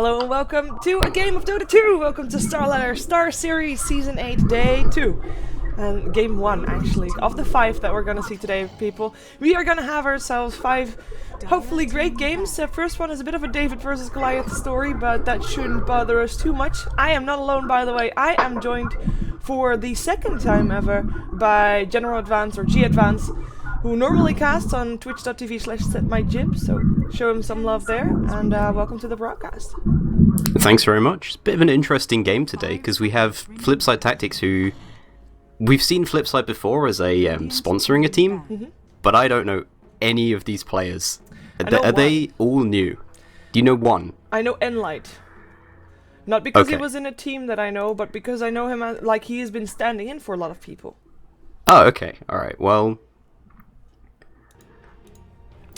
Hello and welcome to a game of Dota 2! Welcome to StarLadder Star Series Season 8 Day 2. And Game 1, actually, of the 5 that we're gonna see today, people. We are gonna have ourselves 5, hopefully great games. The first one is a bit of a David versus Goliath story, but that shouldn't bother us too much. I am not alone, by the way. I am joined for the second time ever by General Advance, or G Advance, who normally casts on twitch.tv/setmygib, so show him some love there, and welcome to the broadcast. Thanks very much. It's a bit of an interesting game today, because we have Flipside Tactics, who... We've seen Flipside before as a sponsoring a team, but I don't know any of these players. Are they all new? Do you know one? I know Enlight. Not because he was in a team that I know, but because I know him as, like, he has been standing in for a lot of people. Oh, okay. Alright, well...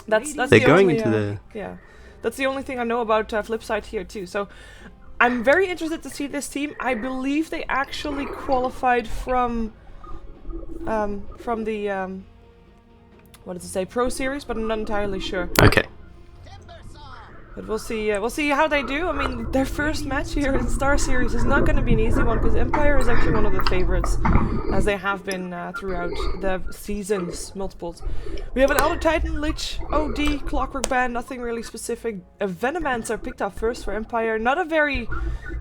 That's They're the going only, into the... Yeah, that's the only thing I know about Flipside here too. So I'm very interested to see this team. I believe they actually qualified from the what does it say, Pro Series, but I'm not entirely sure. Okay. But we'll see how they do. I mean, their first match here in Star Series is not going to be an easy one, because Empire is actually one of the favorites, as they have been throughout the seasons, multiples. We have an Elder Titan, Lich, OD, Clockwork Band, nothing really specific. A Venomancer picked up first for Empire. Not a very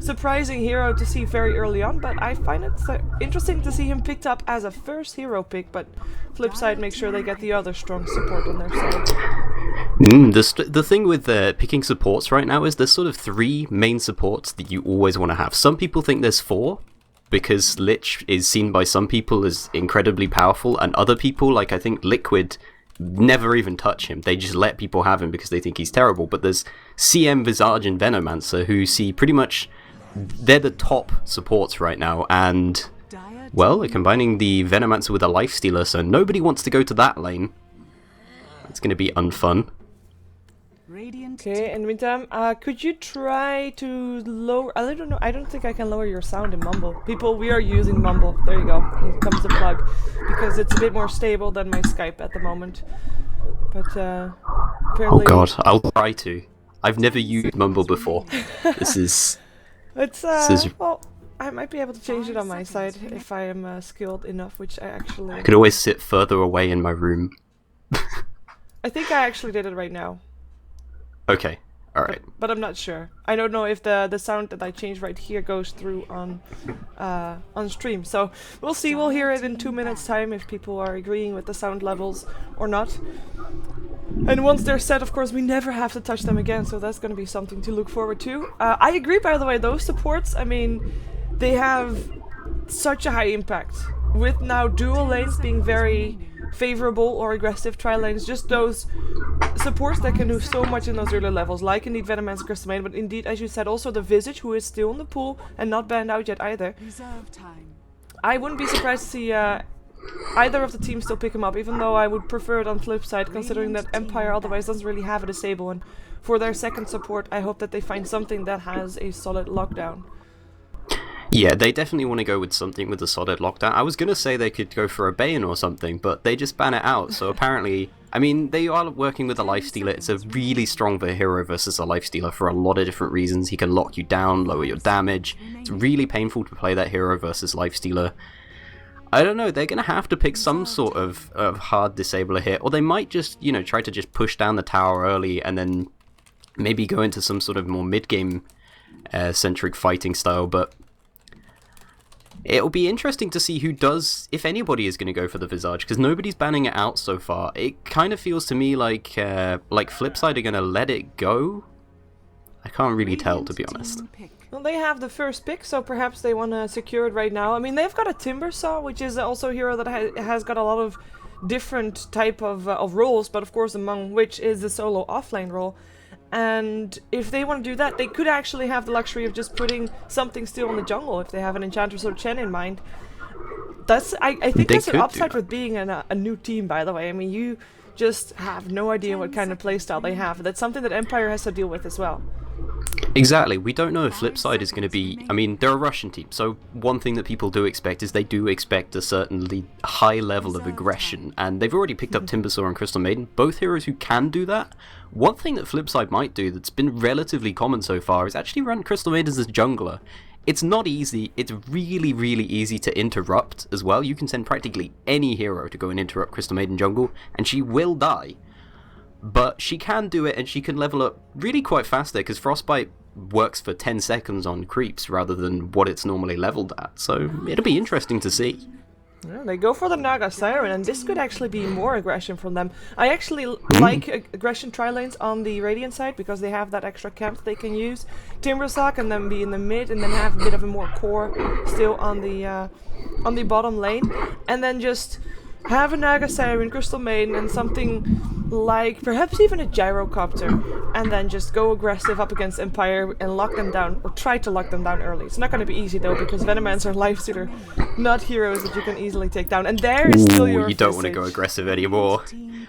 surprising hero to see very early on, but I find it interesting to see him picked up as a first hero pick, but Flipside make sure they get the other strong support on their side. The thing with picking supports right now is there's sort of 3 main supports that you always want to have. Some people think there's 4, because Lich is seen by some people as incredibly powerful, and other people, like I think Liquid, never even touch him. They just let people have him because they think he's terrible. But there's CM, Visage, and Venomancer, who see pretty much... They're the top supports right now, and... Well, they're combining the Venomancer with a Lifestealer, so nobody wants to go to that lane. It's going to be unfun. Okay, in the meantime, could you try to lower... I don't know, I don't think I can lower your sound in Mumble. People, we are using Mumble. There you go. Here comes the plug. Because it's a bit more stable than my Skype at the moment. But, apparently... Oh god, I'll try to. I've never used Mumble before. This is... It's, well, I might be able to change it on my side if I am skilled enough, which I actually... I could always sit further away in my room. I think I actually did it right now. Okay, alright. But I'm not sure. I don't know if the sound that I changed right here goes through on stream. So we'll see. We'll hear it in 2 minutes time if people are agreeing with the sound levels or not. And once they're set, of course, we never have to touch them again. So that's going to be something to look forward to. I agree, by the way, those supports, I mean, they have such a high impact. With now dual lanes being very favorable or aggressive tri lanes, just those supports that can do so much in those early levels, like indeed Venomancer, Crystal Maiden, but indeed, as you said, also the Visage, who is still in the pool and not banned out yet either. I wouldn't be surprised to see either of the teams still pick him up, even though I would prefer it on Flipside, considering that Empire otherwise doesn't really have a disable, and for their second support, I hope that they find something that has a solid lockdown. Yeah, they definitely want to go with something with a solid lockdown. I was going to say they could go for a Bane or something, but they just ban it out, so apparently... I mean, they are working with a Lifestealer. It's a really strong hero versus a Lifestealer for a lot of different reasons. He can lock you down, lower your damage. It's really painful to play that hero versus Lifestealer. I don't know, they're going to have to pick some sort of hard disabler here, or they might just, you know, try to just push down the tower early and then maybe go into some sort of more mid-game centric fighting style, but... It'll be interesting to see who does, if anybody is going to go for the Visage, because nobody's banning it out so far. It kind of feels to me like Flipside are going to let it go. I can't really tell, to be honest. Well, they have the first pick, so perhaps they want to secure it right now. I mean, they've got a Timbersaw, which is also a hero that has got a lot of different type of roles, but of course among which is the solo offlane role. And if they want to do that, they could actually have the luxury of just putting something still in the jungle if they have an Enchantress or Chen in mind. I think that's an upside with being a new team, by the way. I mean, you just have no idea what kind of playstyle they have. That's something that Empire has to deal with as well. Exactly. We don't know if Flipside is going to be... I mean, they're a Russian team, so one thing that people do expect is they do expect a certainly high level of aggression, and they've already picked up Timbersaw and Crystal Maiden, both heroes who can do that. One thing that Flipside might do that's been relatively common so far is actually run Crystal Maiden as a jungler. It's not easy, it's really, really easy to interrupt as well. You can send practically any hero to go and interrupt Crystal Maiden jungle, and she will die. But she can do it, and she can level up really quite fast there, because Frostbite works for 10 seconds on creeps rather than what it's normally leveled at. So it'll be interesting to see. Yeah, they go for the Naga Siren, and this could actually be more aggression from them. I actually like aggression tri-lanes on the Radiant side, because they have that extra camp they can use. Timbersaw can then be in the mid, and then have a bit of a more core still on the bottom lane. And then just have a Naga Siren, Crystal Maiden, and something like perhaps even a Gyrocopter, and then just go aggressive up against Empire and lock them down, or try to lock them down early. It's not going to be easy though, because Venomans are Lifestealer, not heroes that you can easily take down. And there is still your you don't want to go aggressive anymore.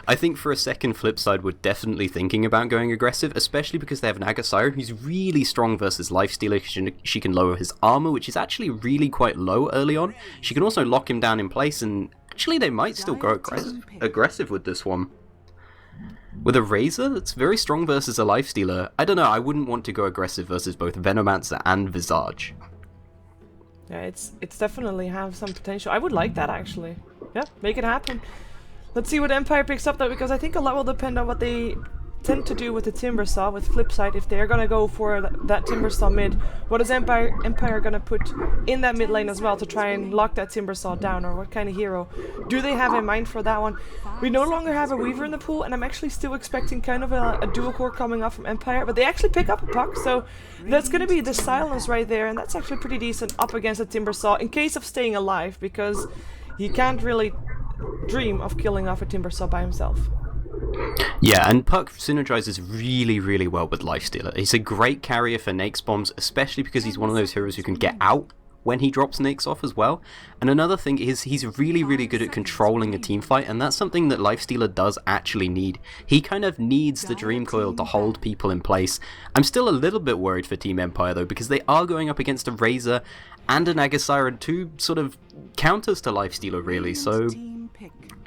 I think for a second Flipside we're definitely thinking about going aggressive, especially because they have Naga Siren, who's really strong versus Lifestealer. She can lower his armor, which is actually really quite low early on. She can also lock him down in place, and actually they might still go aggressive with this one. With a Razor that's very strong versus a Lifestealer, I don't know, I wouldn't want to go aggressive versus both Venomancer and Visage. Yeah, it's definitely have some potential. I would like that actually. Yeah, make it happen. Let's see what Empire picks up though, because I think a lot will depend on what they tend to do with the Timbersaw, with Flipside. If they're gonna go for that Timbersaw mid, what is Empire gonna put in that mid lane as well to try and lock that Timbersaw down, or what kind of hero do they have in mind for that one? We no longer have a Weaver in the pool, and I'm actually still expecting kind of a dual core coming off from Empire, but they actually pick up a puck, so that's gonna be the silence right there, and that's actually pretty decent up against the Timbersaw in case of staying alive, because he can't really dream of killing off a Timbersaw by himself. Yeah, and Puck synergizes really, really well with Lifestealer. He's a great carrier for Nake's bombs, especially because he's one of those heroes who can get out when he drops Nakes off as well. And another thing is he's really, really good at controlling a team fight, and that's something that Lifestealer does actually need. He kind of needs the Dream Coil to hold people in place. I'm still a little bit worried for Team Empire though, because they are going up against a Razor and a Naga Siren, two sort of counters to Lifestealer really, so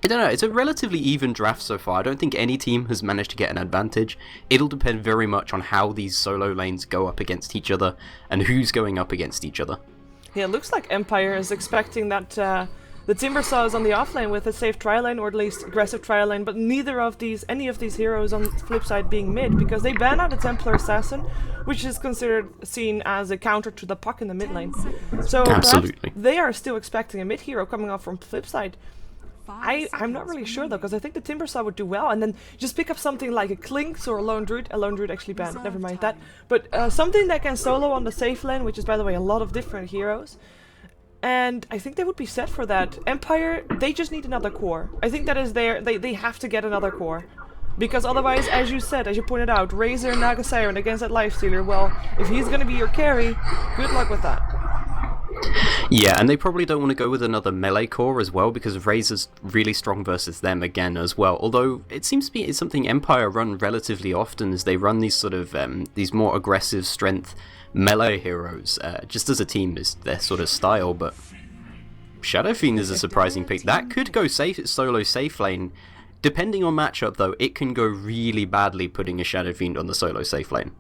I don't know, it's a relatively even draft so far. I don't think any team has managed to get an advantage. It'll depend very much on how these solo lanes go up against each other and who's going up against each other. Yeah, it looks like Empire is expecting that the Timbersaw is on the offlane with a safe tri-lane, or at least aggressive tri-lane, but neither of any of these heroes on the flip side being mid, because they ban out a Templar Assassin, which is seen as a counter to the Puck in the mid lane. So absolutely, they are still expecting a mid hero coming off from flip side. I'm not really sure though, because I think the Timbersaw would do well, and then just pick up something like a Clinks or a Lone Druid. A Lone Druid actually banned, never mind that. But something that can solo on the safe lane, which is by the way a lot of different heroes. And I think they would be set for that. Empire, they just need another core. I think that is they have to get another core. Because otherwise, as you said, as you pointed out, Razor and Naga Siren against that Lifestealer, well, if he's gonna be your carry, good luck with that. Yeah, and they probably don't want to go with another melee core as well, because Razor's really strong versus them again as well. Although it seems to be something Empire run relatively often, as they run these sort of these more aggressive strength melee heroes. Just as a team is their sort of style. But Shadow Fiend is a surprising pick. That could go solo safe lane. Depending on matchup though, it can go really badly putting a Shadow Fiend on the solo safe lane.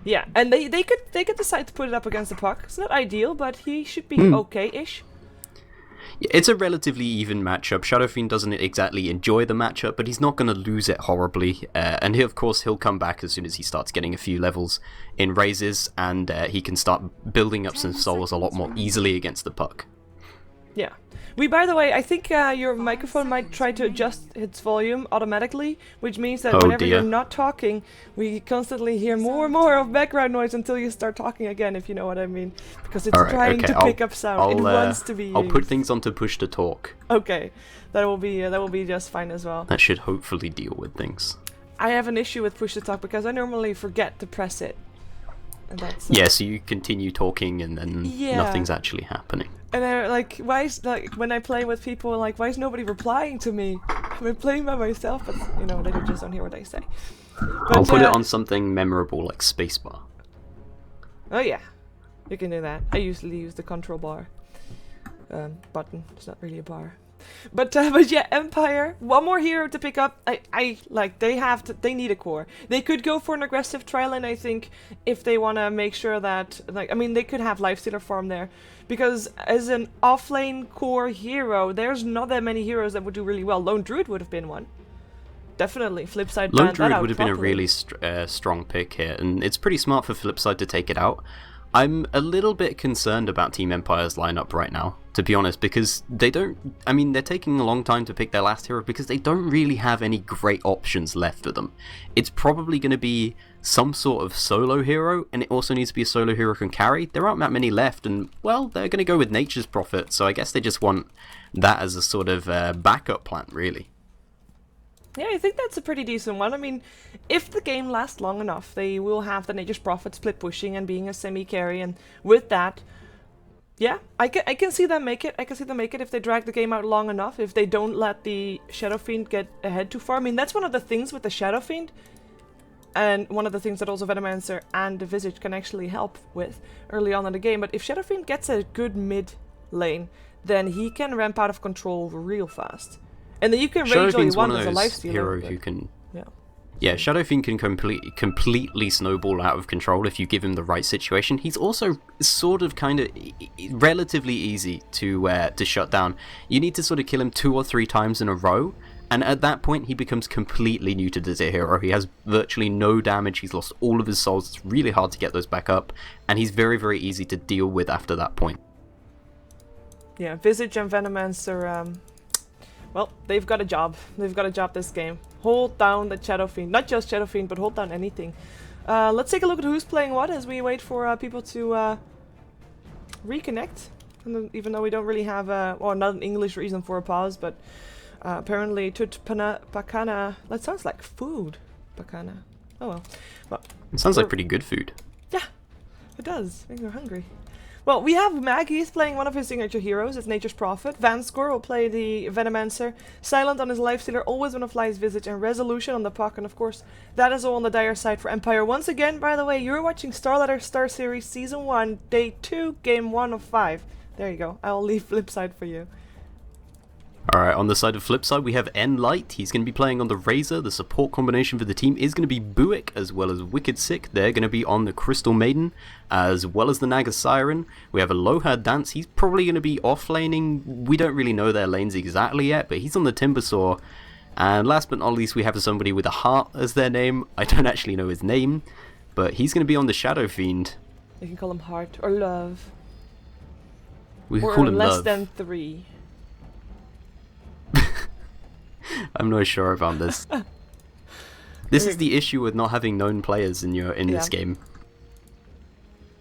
Yeah, and they could decide to put it up against the Puck. It's not ideal, but he should be okay-ish. It's a relatively even matchup. Shadow Fiend doesn't exactly enjoy the matchup, but he's not going to lose it horribly. And of course, he'll come back as soon as he starts getting a few levels in raises, and he can start building up some souls a lot more easily against the Puck. Yeah. By the way, I think your microphone might try to adjust its volume automatically, which means that whenever you're not talking, we constantly hear more and more of background noise until you start talking again, if you know what I mean. Because it's trying to pick up sound. It wants to be used. I'll put things onto push to talk. Okay, that will be just fine as well. That should hopefully deal with things. I have an issue with push to talk because I normally forget to press it. And that's, yeah, so you continue talking and then nothing's actually happening. And they're like, when I play with people, like, why is nobody replying to me? I'm playing by myself, but, they just don't hear what I say. But, I'll put it on something memorable like spacebar. Oh yeah, you can do that. I usually use the control bar button. It's not really a bar. But yeah, Empire. One more hero to pick up. I like they need a core. They could go for an aggressive trial lane, I think, if they want to make sure that, like, I mean, they could have Lifestealer farm there, because as an offlane core hero, there's not that many heroes that would do really well. Lone Druid would have been one. Definitely. Flipside Lone Druid would have been a really strong pick here, and it's pretty smart for Flipside to take it out. I'm a little bit concerned about Team Empire's lineup right now, to be honest, because they're taking a long time to pick their last hero because they don't really have any great options left for them. It's probably going to be some sort of solo hero, and it also needs to be a solo hero who can carry. There aren't that many left, and, well, they're going to go with Nature's Prophet, so I guess they just want that as a sort of backup plan, really. Yeah, I think that's a pretty decent one. I mean, if the game lasts long enough, they will have the Nature's Prophet split pushing and being a semi-carry, and with that, yeah, I can see them make it. I can see them make it if they drag the game out long enough, if they don't let the Shadow Fiend get ahead too far. I mean, that's one of the things with the Shadow Fiend, and one of the things that also Venomancer and the Visage can actually help with early on in the game. But if Shadow Fiend gets a good mid lane, then he can ramp out of control real fast. And then you can rage all you want as a lifestealer. Hero who can, yeah, Shadow Fiend can completely snowball out of control if you give him the right situation. He's also sort of kind of relatively easy to shut down. You need to sort of kill him 2 or 3 times in a row, and at that point he becomes completely neutered as a hero. He has virtually no damage. He's lost all of his souls. It's really hard to get those back up, and he's very, very easy to deal with after that point. Yeah, Visage and Venomancer. Well, they've got a job. They've got a job this game. Hold down the Shadow Fiend. Not just Shadow Fiend, but hold down anything. Let's take a look at who's playing what as we wait for people to reconnect. And even though we don't really have not an English reason for a pause, but apparently Pakana. That sounds like food. Pakana. Oh well. It sounds like pretty good food. Yeah, it does. Makes me hungry. Well, we have Maggie's playing one of his signature heroes, it's Nature's Prophet. Vanscore will play the Venomancer. Silent on his Lifestealer, Always Wanna Fly's Visage, and Resolution on the puck. And of course, that is all on the dire side for Empire. Once again, by the way, you're watching StarLadder Star Series Season 1, Day 2, Game 1 of 5. There you go. I'll leave Flipside for you. Alright, on the side of Flipside, we have N-Light. He's going to be playing on the Razor. The support combination for the team is going to be Buick as well as Wicked Sick. They're going to be on the Crystal Maiden as well as the Naga Siren. We have Aloha Dance. He's probably going to be off-laning. We don't really know their lanes exactly yet, but he's on the Timbersaw. And last but not least, we have somebody with a heart as their name. I don't actually know his name, but he's going to be on the Shadow Fiend. You can call him Heart or Love. We can call him less Love. than 3. I'm not sure about this. This is the issue with not having known players in this game.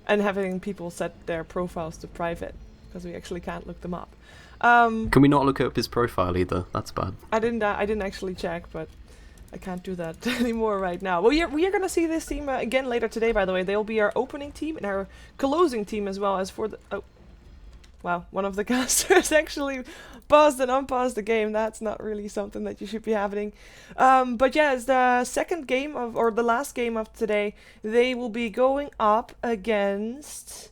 And having people set their profiles to private, because we actually can't look them up. Can we not look up his profile either? That's bad. I didn't actually check, but I can't do that anymore right now. Well, we are gonna see this team again later today. By the way, they'll be our opening team and our closing team as well as for the. Oh, wow! One of the casters actually paused and unpaused the game. That's not really something that you should be happening. But yeah, it's the second game or the last game of today. They will be going up against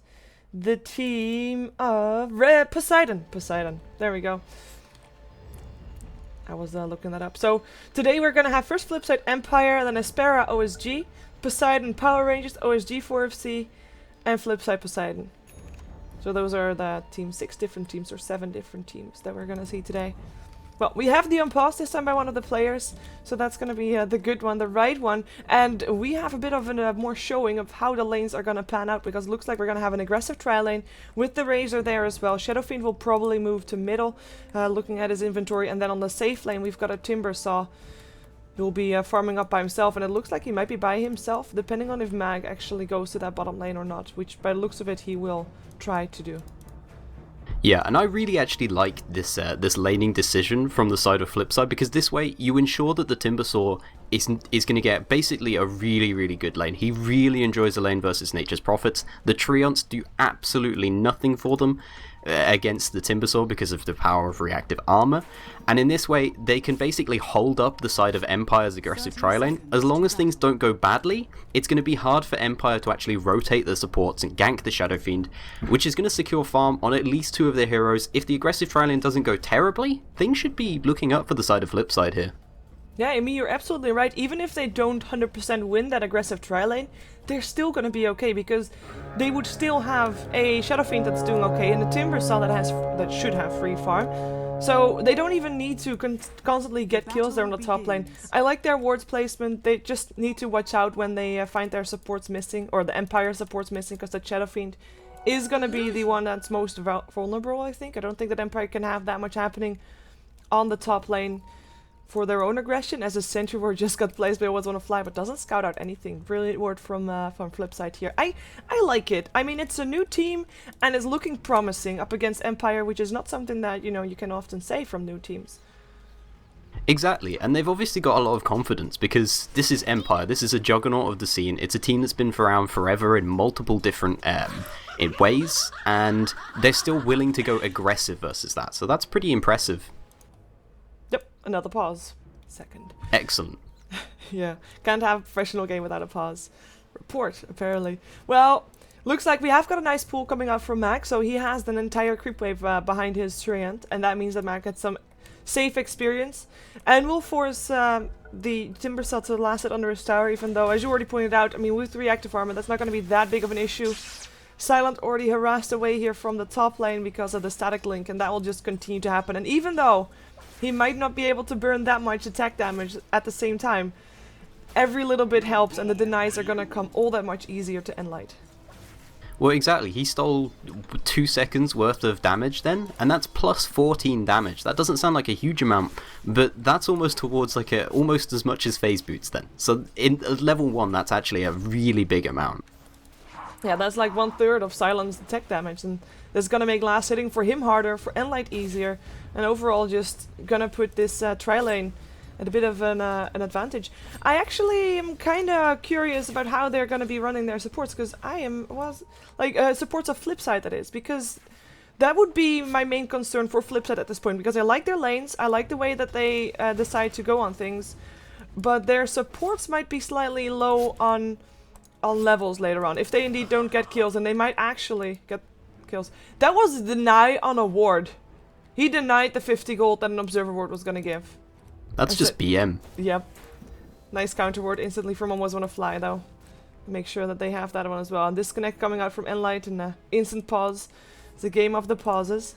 the team of Poseidon. Poseidon. There we go. I was looking that up. So today we're gonna have first Flipside Empire, then Aspera OSG, Poseidon Power Rangers, OSG 4FC, and Flipside Poseidon. So those are the teams, 6 different teams or 7 different teams that we're gonna see today. Well, we have the unpause this time by one of the players, so that's gonna be the good one, the right one, and we have a bit of a more showing of how the lanes are gonna pan out, because it looks like we're gonna have an aggressive trial lane with the Razor there as well. Shadow Fiend will probably move to middle, looking at his inventory, and then on the safe lane we've got a Timbersaw. He'll be farming up by himself, and it looks like he might be by himself, depending on if Mag actually goes to that bottom lane or not, which by the looks of it he will try to do. Yeah, and I really actually like this this laning decision from the side of Flipside, because this way you ensure that the Timbersaw is going to get basically a really, really good lane. He really enjoys the lane versus Nature's Prophets. The Treants do absolutely nothing for them against the Timbersaw because of the power of reactive armor, and in this way they can basically hold up the side of Empire's aggressive tri-lane. As long as things don't go badly, it's going to be hard for Empire to actually rotate the supports and gank the Shadow Fiend, which is going to secure farm on at least 2 of their heroes. If the aggressive tri-lane doesn't go terribly, things should be looking up for the side of Flipside here. Yeah, I mean, you're absolutely right. Even if they don't 100% win that aggressive tri-lane, they're still going to be okay, because they would still have a Shadow Fiend that's doing okay, and a Timbersaw that should have free farm. So they don't even need to constantly get kills there on the top lane. I like their wards placement. They just need to watch out when they find their supports missing, or the Empire supports missing, because the Shadow Fiend is going to be the one that's most vulnerable, I think. I don't think that Empire can have that much happening on the top lane for their own aggression, as a Sentry Ward just got placed by Always Wanna Fly, but doesn't scout out anything. Brilliant word from Flipside here. I like it. I mean, it's a new team, and it's looking promising up against Empire, which is not something that, you know, you can often say from new teams. Exactly, and they've obviously got a lot of confidence, because this is Empire, this is a juggernaut of the scene. It's a team that's been around forever in multiple different in ways, and they're still willing to go aggressive versus that, so that's pretty impressive. Another pause. Second. Excellent. Yeah, can't have a professional game without a pause. Report, apparently. Well, looks like we have got a nice pool coming out from Mac, so he has an entire creep wave behind his Treant, and that means that Mac gets some safe experience, and will force the Timbersaw to last it under his tower, even though, as you already pointed out, I mean, with reactive armor, that's not going to be that big of an issue. Silent already harassed away here from the top lane because of the static link, and that will just continue to happen, and even though he might not be able to burn that much attack damage at the same time, every little bit helps, and the denies are gonna come all that much easier to Enlight. Well, exactly. He stole 2 seconds worth of damage then, and that's plus 14 damage. That doesn't sound like a huge amount, but that's almost towards like almost as much as phase boots then. So in level 1, that's actually a really big amount. Yeah, that's like 1/3 of Silent's attack damage, and that's gonna make last hitting for him harder, for Enlight easier, and overall just gonna put this tri-lane at a bit of an advantage. I actually am kinda curious about how they're gonna be running their supports, because supports of Flipside, that is, because that would be my main concern for Flipside at this point, because I like their lanes, I like the way that they decide to go on things, but their supports might be slightly low on levels later on. If they indeed don't get kills, and they might actually get kills. That was a deny on a ward. He denied the 50 gold that an Observer ward was gonna give. That's just BM. Yep. Nice counter ward instantly from Always Wanna Fly, though. Make sure that they have that one as well. And disconnect coming out from Enlight, and instant pause. It's a game of the pauses.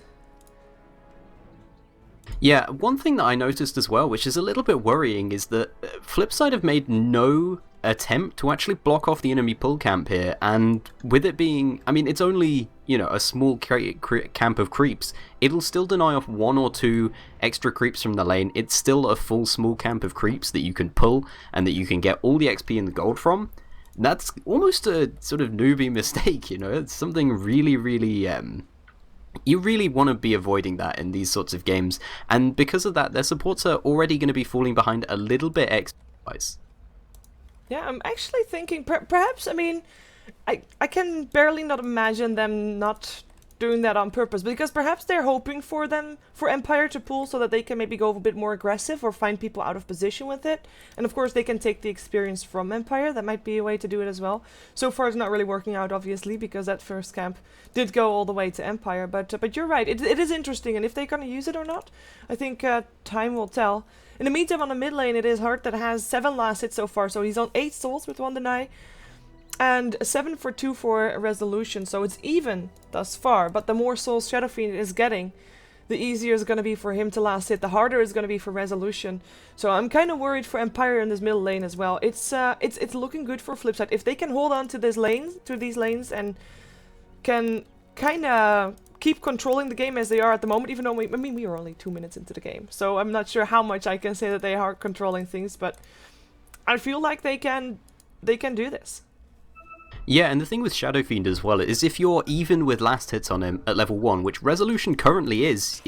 Yeah, one thing that I noticed as well, which is a little bit worrying, is that Flipside have made no attempt to actually block off the enemy pull camp here, and with it being, I mean, it's only, you know, a small camp of creeps, it'll still deny off 1 or 2 extra creeps from the lane. It's still a full small camp of creeps that you can pull, and that you can get all the XP and the gold from. That's almost a sort of newbie mistake, you know, it's something really, really, you really want to be avoiding that in these sorts of games, and because of that, their supports are already going to be falling behind a little bit XP-wise. Yeah, I'm actually thinking, perhaps, I mean, I can barely not imagine them not doing that on purpose, because perhaps they're hoping for Empire to pull so that they can maybe go a bit more aggressive or find people out of position with it, and of course they can take the experience from Empire. That might be a way to do it as well. So far it's not really working out, obviously, because that first camp did go all the way to Empire, but you're right, it is interesting, and if they're gonna use it or not, I think time will tell. In the meantime, on the mid lane, it is Hart that has 7 last hits so far, so he's on 8 souls with 1 deny, and 7 for 2 for resolution, so it's even thus far, but the more souls Shadow Fiend is getting, the easier it's going to be for him to last hit, the harder it's going to be for resolution. So I'm kind of worried for Empire in this middle lane as well. It's looking good for Flipside. If they can hold on to these lanes, and can kind of keep controlling the game as they are at the moment, even though we are only 2 minutes into the game, so I'm not sure how much I can say that they are controlling things, but I feel like they can do this. Yeah, and the thing with Shadow Fiend as well is if you're even with last hits on him at level 1, which resolution currently is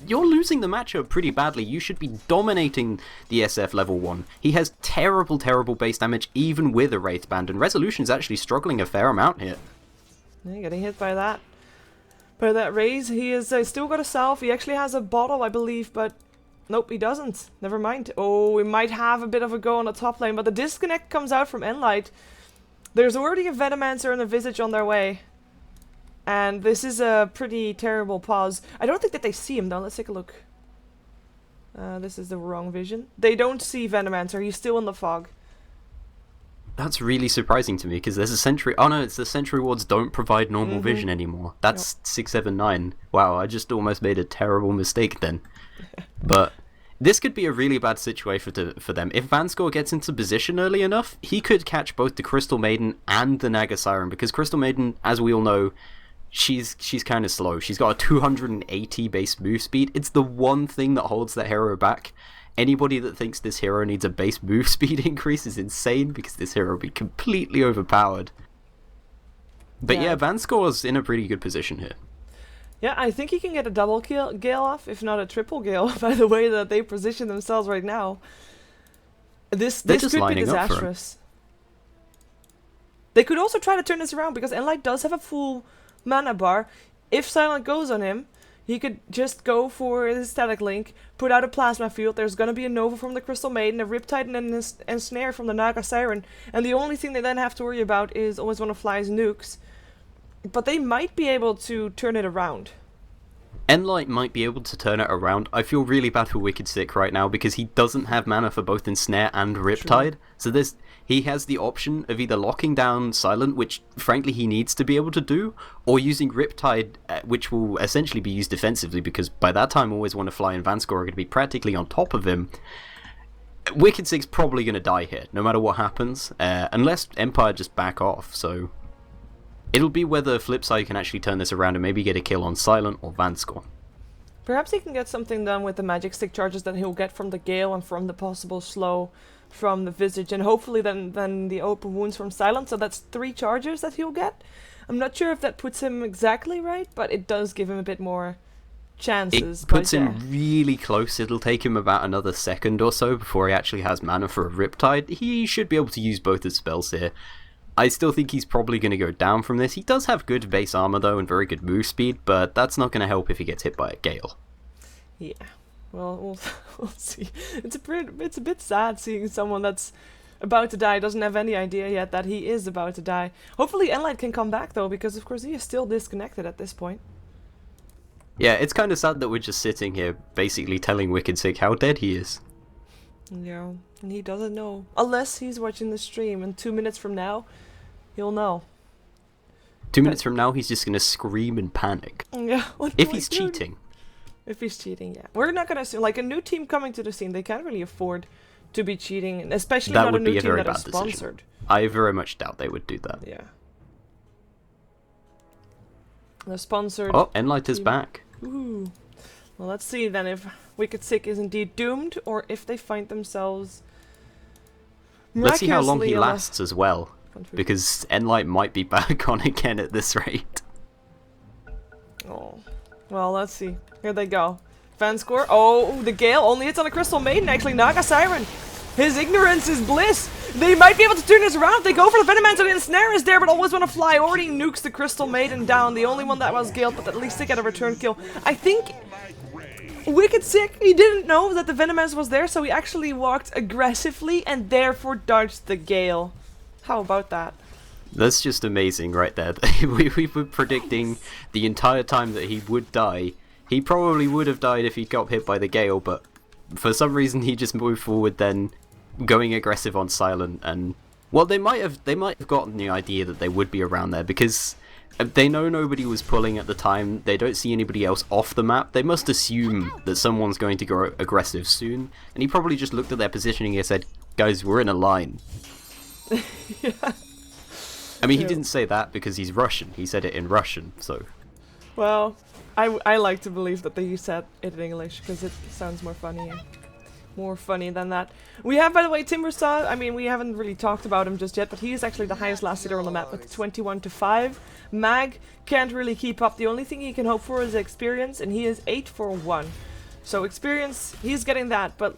you're losing the matchup pretty badly. You should be dominating the SF level 1. He has terrible, terrible base damage even with a Wraith Band, and Resolution's actually struggling a fair amount here. Yeah, getting hit by that. By that raise, he is still got a self. He actually has a bottle, I believe, but nope, he doesn't. Never mind. Oh, we might have a bit of a go on the top lane, but the disconnect comes out from Enlight. There's already a Venomancer and a Visage on their way. And this is a pretty terrible pause. I don't think that they see him though. Let's take a look. This is the wrong vision. They don't see Venomancer. He's still in the fog. That's really surprising to me, because there's a Sentry... Oh no, it's the Sentry Wards don't provide normal vision anymore. That's 679. Wow, I just almost made a terrible mistake then. But this could be a really bad situation for them. If Vanscore gets into position early enough, he could catch both the Crystal Maiden and the Naga Siren, because Crystal Maiden, as we all know, she's kind of slow. She's got a 280 base move speed. It's the one thing that holds that hero back. Anybody that thinks this hero needs a base move speed increase is insane, because this hero will be completely overpowered. But yeah, Vanscore's in a pretty good position here. Yeah, I think he can get a double Gale off, if not a triple Gale, by the way that they position themselves right now. This could be disastrous. They could also try to turn this around, because Enlight does have a full mana bar. If Silent goes on him, he could just go for his Static Link, put out a Plasma Field. There's going to be a Nova from the Crystal Maiden, a Riptide, and a Snare from the Naga Siren. And the only thing they then have to worry about is always one of Fly's nukes. But they might be able to turn it around. Enlight might be able to turn it around. I feel really bad for Wicked Sick right now, because he doesn't have mana for both Ensnare and Riptide. True. So he has the option of either locking down Silent, which frankly he needs to be able to do, or using Riptide, which will essentially be used defensively, because by that time Always Want to Fly and Vanscore are going to be practically on top of him. Wicked Sick's probably going to die here, no matter what happens, unless Empire just back off, so... It'll be whether Flipside can actually turn this around and maybe get a kill on Silent or Vanscore. Perhaps he can get something done with the magic stick charges that he'll get from the Gale and from the possible slow from the Visage, and hopefully then the open wounds from Silent. So that's 3 charges that he'll get. I'm not sure if that puts him exactly right, but it does give him a bit more chances. It puts him really close. It'll take him about another second or so before he actually has mana for a Riptide. He should be able to use both his spells here. I still think he's probably going to go down from this. He does have good base armor though and very good move speed, but that's not going to help if he gets hit by a Gale. Yeah, well, we'll see. It's a bit sad seeing someone that's about to die doesn't have any idea yet that he is about to die. Hopefully Enlight can come back though, because of course he is still disconnected at this point. Yeah, it's kind of sad that we're just sitting here basically telling Wicked Sick how dead he is. Yeah, and he doesn't know. Unless he's watching the stream, and 2 minutes from now, he'll know. 2 minutes from now, he's just going to scream in panic. Yeah. If he's cheating. If he's cheating, yeah. We're not going to assume, like a new team coming to the scene, they can't really afford to be cheating, especially not a new team that is sponsored. I very much doubt they would do that. Yeah. The sponsored... Oh, Enlight is back. Ooh. Well, let's see then if Wicked Sick is indeed doomed, or if they find themselves Let's see how long he lasts as well, because Enlight might be back on again at this rate. Oh. Well, let's see. Here they go. Vanscore. Oh, the Gale only hits on a Crystal Maiden, actually. Naga Siren. His ignorance is bliss. They might be able to turn this around. They go for the Venomancer, and the Ensnare is there, but Always Want to Fly already nukes the Crystal Maiden down. The only one that was Gale, but at least they get a return kill. I think... Wicked Sick, he didn't know that the Venomancer was there, so he actually walked aggressively and therefore dodged the Gale. How about that? That's just amazing right there. we were predicting the entire time that he would die. He probably would have died if he got hit by the Gale, but for some reason he just moved forward then, going aggressive on Silent, and... Well, they might have gotten the idea that they would be around there, because... They know nobody was pulling at the time, they don't see anybody else off the map, they must assume that someone's going to go aggressive soon, and he probably just looked at their positioning and said, guys, we're in a line. Yeah. I mean, he didn't say that because he's Russian, he said it in Russian, so... Well, I like to believe that they said it in English, because it sounds more funny. more funny than that. We have, by the way, Timbersaw. I mean, we haven't really talked about him just yet, but he is actually the highest last hitter on the map with 21-5. Mag can't really keep up. The only thing he can hope for is experience, and he is 8-1. So experience, he's getting that, but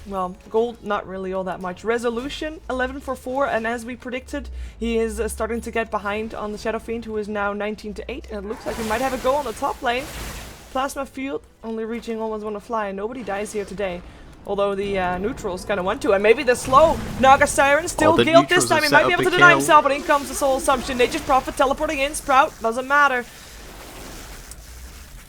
well, gold, not really all that much. Resolution, 11-4, and as we predicted, he is starting to get behind on the Shadow Fiend, who is now 19-8, and it looks like he might have a go on the top lane. Plasma Field, only reaching almost wanna fly, and nobody dies here today. Although the neutrals kind of want to, and maybe the slow Naga Siren still killed this time. He might be able to deny himself, but in comes the Soul Assumption. Nature's Prophet teleporting in, Sprout, doesn't matter.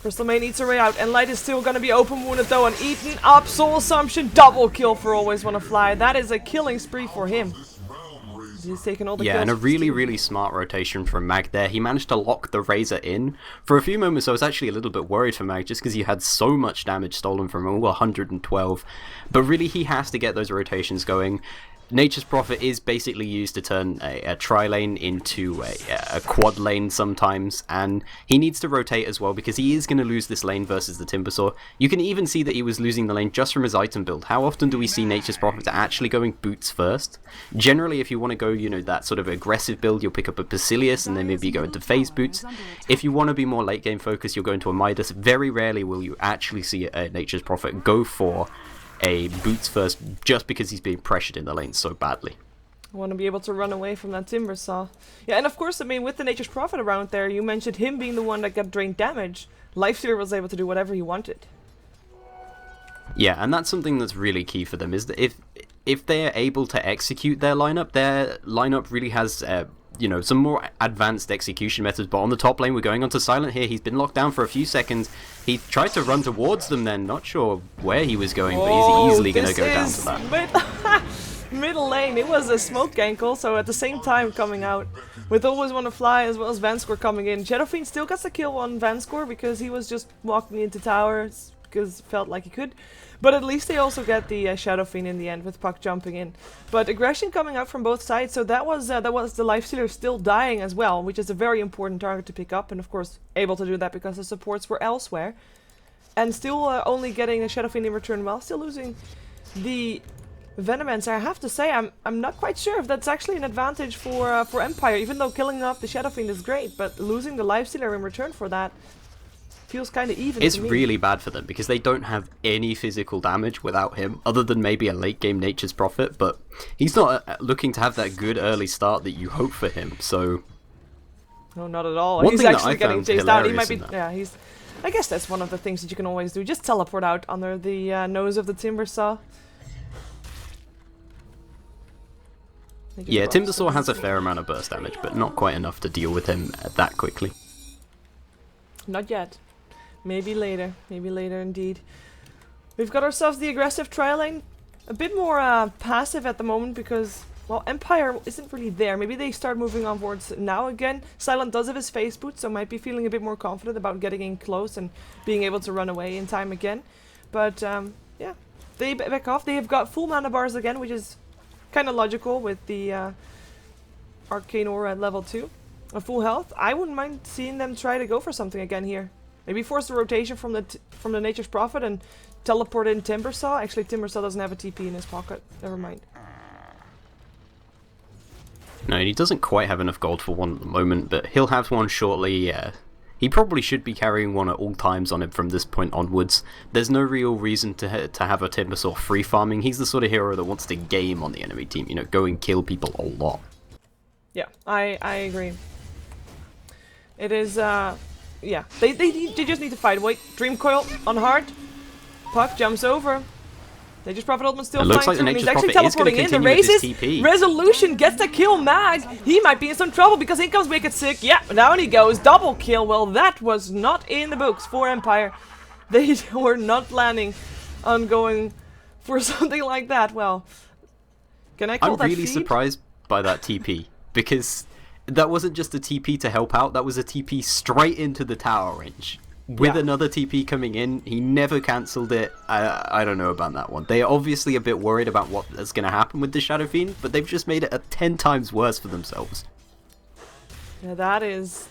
Crystal Maid needs her way out, and Light is still going to be open wounded though, and eaten up. Soul Assumption, double kill for Always Wanna Fly. That is a killing spree for him. He's taken all the kills. Yeah, and a really smart rotation from Mag there. He managed to lock the Razor in. For a few moments I was actually a little bit worried for Mag, just because he had so much damage stolen from him, 112. But really he has to get those rotations going. Nature's Prophet is basically used to turn a tri-lane into a quad lane sometimes, and he needs to rotate as well because he is going to lose this lane versus the Timbersaw. You can even see that he was losing the lane just from his item build. How often do we see Nature's Prophet actually going boots first? Generally, if you want to go, you know, that sort of aggressive build, you'll pick up a Basilius and then maybe go into phase boots. If you want to be more late game focused, you'll go into a Midas. Very rarely will you actually see a Nature's Prophet go for a boots first just because he's being pressured in the lane so badly. I want to be able to run away from that Timbersaw. Yeah, and of course, I mean, with the Nature's Prophet around there, you mentioned him being the one that got drained damage. Lifestealer was able to do whatever he wanted. Yeah, and that's something that's really key for them, is that if they're able to execute their lineup really has you know, some more advanced execution methods. But on the top lane, we're going onto Silent here. He's been locked down for a few seconds. He tried to run towards them then. Not sure where he was going, but he's easily going to go down to that. Middle lane. It was a smoke ankle, so at the same time coming out. With Always Wanna Fly as well as Vanscore coming in. Shadow Fiend still gets a kill on Vanscore because he was just walking into towers because felt like he could. But at least they also get the Shadow Fiend in the end with Puck jumping in. But aggression coming out from both sides, so that was the Lifestealer still dying as well, which is a very important target to pick up, and of course able to do that because the supports were elsewhere. And still only getting a Shadow Fiend in return while still losing the Venomancer. I have to say, I'm not quite sure if that's actually an advantage for Empire, even though killing off the Shadow Fiend is great, but losing the Lifestealer in return for that feels kind of even. It's to me. really bad for them because they don't have any physical damage without him, other than maybe a late game Nature's Prophet, but he's not looking to have that good early start that you hope for him, so... No, not at all. One He's thing actually that I getting found chased out. He might hilarious be... Yeah, he's... I guess that's one of the things that you can always do. Just teleport out under the nose of the Timbersaw. Yeah, Timbersaw has a fair amount of burst damage, but not quite enough to deal with him that quickly. Not yet. Maybe later. Maybe later indeed. We've got ourselves the aggressive trial lane. A bit more passive at the moment because, well, Empire isn't really there. Maybe they start moving onwards now again. Silent does have his phase boot, so might be feeling a bit more confident about getting in close and being able to run away in time again. But, yeah. They back off. They have got full mana bars again, which is kind of logical with the Arcane Aura at level 2. A full health. I wouldn't mind seeing them try to go for something again here. Maybe force the rotation from the Nature's Prophet and teleport in Timbersaw. Actually, Timbersaw doesn't have a TP in his pocket. Never mind. No, he doesn't quite have enough gold for one at the moment, but he'll have one shortly. He probably should be carrying one at all times on him from this point onwards. There's no real reason to have a Timbersaw free farming. He's the sort of hero that wants to game on the enemy team, you know, go and kill people a lot. Yeah, I agree. It is, yeah, they just need to fight. Wait, Dream Coil on hard. Puck jumps over. Nature's Prophet ultimate still flying like through. the He's Nature's actually Prophet is teleporting in. The continue with raises. his TP. Resolution gets to kill Mag. He might be in some trouble because in comes Wicked Sick. Yeah, down he goes. Double kill. Well, that was not in the books for Empire. They were not planning on going for something like that. Well, can I call that I'm really feed? surprised by that TP because that wasn't just a TP to help out, that was a TP straight into the tower range. With another TP coming in, he never cancelled it. I don't know about that one. They are obviously a bit worried about what is going to happen with the Shadow Fiend, but they've just made it 10 times worse for themselves. Yeah, that is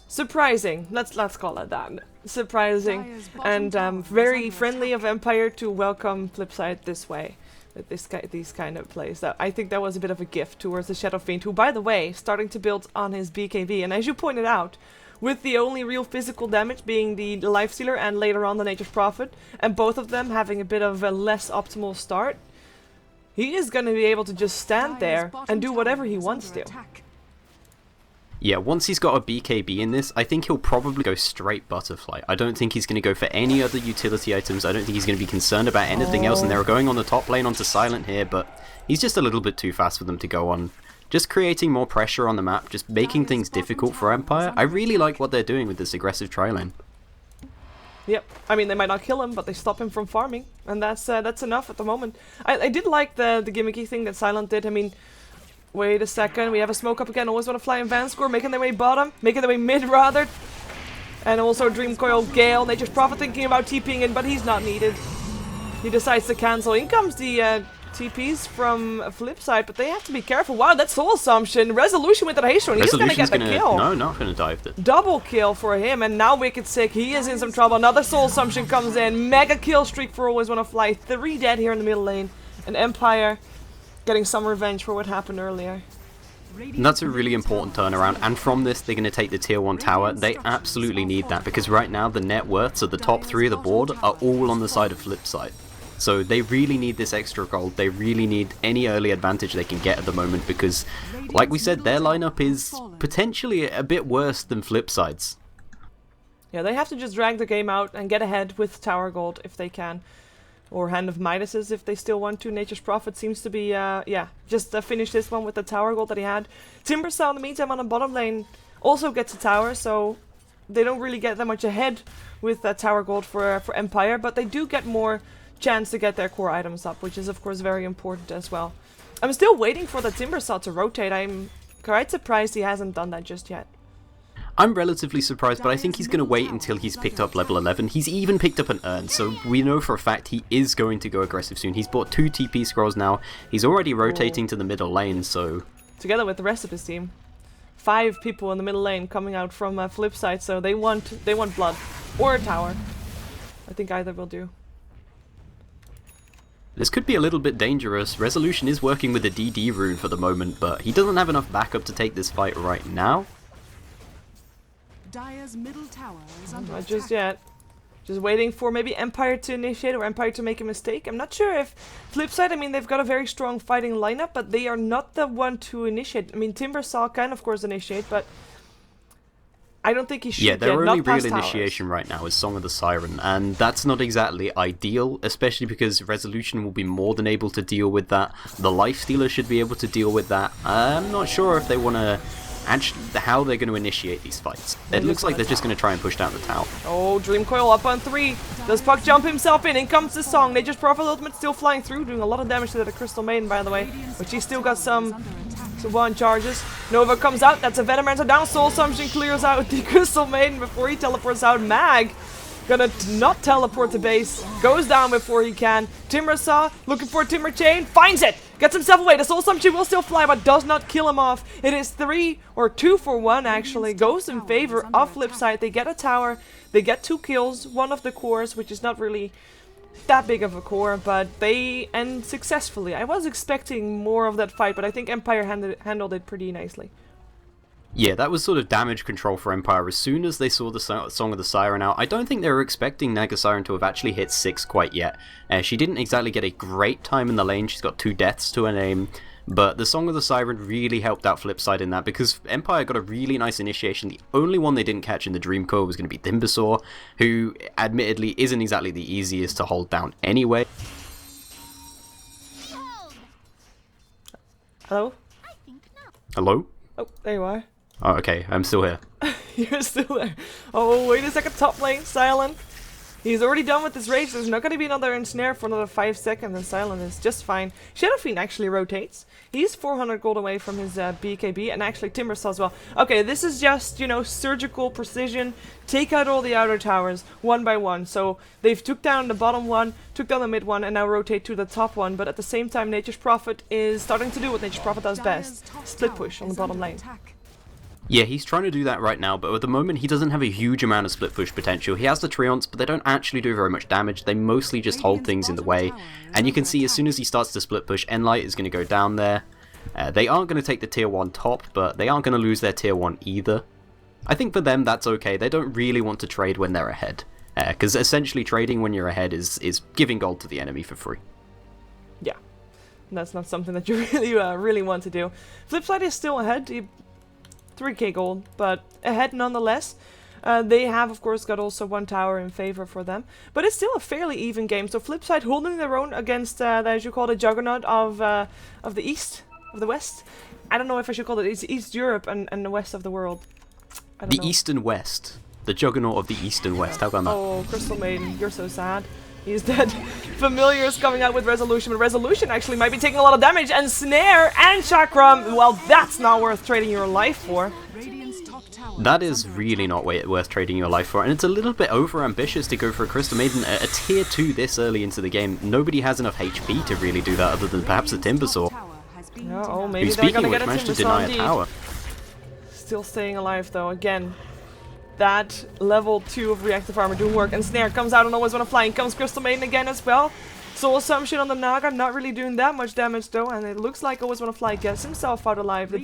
surprising. Let's call it that. Surprising and very friendly of Empire to welcome Flipside this way. With these kind of plays. I think that was a bit of a gift towards the Shadow Fiend, who, by the way, starting to build on his BKB. And as you pointed out, with the only real physical damage being the Lifestealer and later on the Nature's Prophet, and both of them having a bit of a less optimal start, he is going to be able to just stand there and do whatever he wants to. Yeah, once he's got a BKB in this, I think he'll probably go straight Butterfly. I don't think he's going to go for any other utility items. I don't think he's going to be concerned about anything else, and they're going on the top lane onto Silent here, but he's just a little bit too fast for them to go on. Just creating more pressure on the map, just making things difficult for Empire. I really like what they're doing with this aggressive tri lane. Yep, I mean, they might not kill him, but they stop him from farming, and that's enough at the moment. I did like the gimmicky thing that Silent did. I mean, wait a second, we have a smoke up again. Always want to fly in Van Score, making their way bottom, making their way mid rather. And also Dream Coil, Gale, Nature's Prophet thinking about TPing in, but he's not needed. He decides to cancel. In comes the TPs from Flipside, but they have to be careful. Wow, that's Soul Assumption. Resolution with the haste one. He's gonna get the kill. No, not gonna dive it. Double kill for him, and now Wicked Sick. He is in some trouble. Another Soul Assumption comes in. Mega kill streak for Always Wanna Fly. 3 dead here in the middle lane. And Empire getting some revenge for what happened earlier. And that's a really important turnaround, and from this they're going to take the tier 1 tower. They absolutely need that, because right now the net worths of the top 3 of the board are all on the side of Flipside. So they really need this extra gold. They really need any early advantage they can get at the moment, because, like we said, their lineup is potentially a bit worse than Flipside's. Yeah, they have to just drag the game out and get ahead with tower gold if they can. Or Hand of Midas's if they still want to. Nature's Prophet seems to be, just finish this one with the tower gold that he had. Timbersaw in the meantime on the bottom lane also gets a tower, so they don't really get that much ahead with that tower gold for Empire, but they do get more chance to get their core items up, which is of course very important as well. I'm still waiting for the Timbersaw to rotate. I'm quite surprised he hasn't done that just yet. I'm relatively surprised, but I think he's going to wait until he's picked up level 11. He's even picked up an urn, so we know for a fact he is going to go aggressive soon. He's bought 2 TP scrolls now. He's already rotating to the middle lane, so... Together with the rest of his team. 5 people in the middle lane coming out from Flipside, so they want blood. Or a tower. I think either will do. This could be a little bit dangerous. Resolution is working with the DD rune for the moment, but he doesn't have enough backup to take this fight right now. Dire's middle tower is under Not attack. just yet. Just waiting for maybe Empire to initiate or Empire to make a mistake. I'm not sure if Flipside, I mean, they've got a very strong fighting lineup, but they are not the one to initiate. I mean, Timbersaw can, of course, initiate, but I don't think he should. Yeah, their only real towers. initiation right now is Song of the Siren, and that's not exactly ideal, especially because Resolution will be more than able to deal with that. The Lifestealer should be able to deal with that. I'm not sure if they want to... Actually, how they're going to initiate these fights. It looks like they're just going to try and push down the tower. Oh, Dream Coil up on 3. Does Puck jump himself in? In comes the Song. Nature's Prophet Ultimate still flying through, doing a lot of damage to the Crystal Maiden, by the way. But she's still got some one charges. Nova comes out. That's a Venomancer down. Soul Assumption clears out the Crystal Maiden before he teleports out. Mag gonna not teleport to base. Goes down before he can. Timbersaw looking for a Timber Chain. Finds it. Gets himself away. The Soul Assumption will still fly, but does not kill him off. It is 3 or 2 for 1 actually. Goes in favor of Flipside. They get a tower. They get 2 kills. One of the cores, which is not really that big of a core, but they end successfully. I was expecting more of that fight, but I think Empire handled it pretty nicely. Yeah, that was sort of damage control for Empire. As soon as they saw the Song of the Siren out, I don't think they were expecting Naga Siren to have actually hit 6 quite yet. She didn't exactly get a great time in the lane. She's got 2 deaths to her name. But the Song of the Siren really helped out Flipside in that, because Empire got a really nice initiation. The only one they didn't catch in the Dream Core was going to be Timbersaw, who admittedly isn't exactly the easiest to hold down anyway. Hello? Hello? Oh, there you are. Oh, okay, I'm still here. You're still there. Oh, wait a second. Top lane, Silent. He's already done with this rage. There's not going to be another ensnare for another 5 seconds, and Silent is just fine. Shadow Fiend actually rotates. He's 400 gold away from his BKB, and actually Timbersaw as well. Okay, this is just, you know, surgical precision. Take out all the outer towers, one by one. So they've took down the bottom one, took down the mid one, and now rotate to the top one. But at the same time, Nature's Prophet is starting to do what Nature's Prophet does best. Split push on the bottom lane. Yeah, he's trying to do that right now, but at the moment he doesn't have a huge amount of split push potential. He has the Treants, but they don't actually do very much damage. They mostly just hold things in the way. And you can see as soon as he starts to split push, Enlight is going to go down there. They aren't going to take the tier 1 top, but they aren't going to lose their tier 1 either. I think for them that's okay. They don't really want to trade when they're ahead. Because essentially trading when you're ahead is giving gold to the enemy for free. Yeah, that's not something that you really want to do. Flipside is still ahead, 3k gold, but ahead nonetheless. They have, of course, got also 1 tower in favor for them, but it's still a fairly even game. So Flipside holding their own against, as you call it, juggernaut of the East, of the West. I don't know if I should call it East Europe and the West of the world. I don't know. East and West. The juggernaut of the East and West. How about that? Oh, Crystal Maiden, you're so sad. He's dead. Familiar's coming out with Resolution, but Resolution actually might be taking a lot of damage. And Snare and Chakram, well, that's not worth trading your life for. That is really not worth trading your life for, and it's a little bit over-ambitious to go for a Crystal Maiden, a tier 2 this early into the game. Nobody has enough HP to really do that other than perhaps a Timbersaw. Yeah, oh, maybe Who, they're speaking gonna of which, get a managed to Timbersaw deny a indeed. tower. Still staying alive though, again. That level 2 of reactive armor doing work, and Snare comes out and always wanna fly, and comes Crystal Maiden again as well. Soul Assumption on the Naga, not really doing that much damage though, and it looks like Always Wanna Fly gets himself out alive. The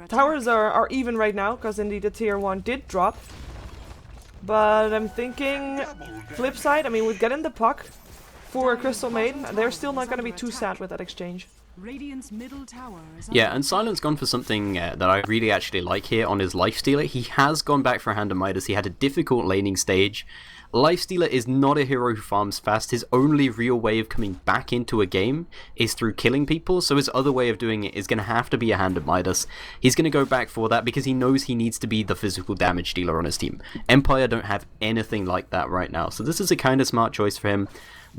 towers are even right now, because indeed the tier 1 did drop. But I'm thinking, flip side, I mean, with getting the puck for Crystal Maiden, they're still not going to be too sad with that exchange. Yeah, and Silent's gone for something that I really actually like here on his Lifestealer. He has gone back for Hand of Midas. He had a difficult laning stage. Lifestealer is not a hero who farms fast. His only real way of coming back into a game is through killing people, so his other way of doing it is going to have to be a Hand of Midas. He's going to go back for that because he knows he needs to be the physical damage dealer on his team. Empire don't have anything like that right now, so this is a kind of smart choice for him.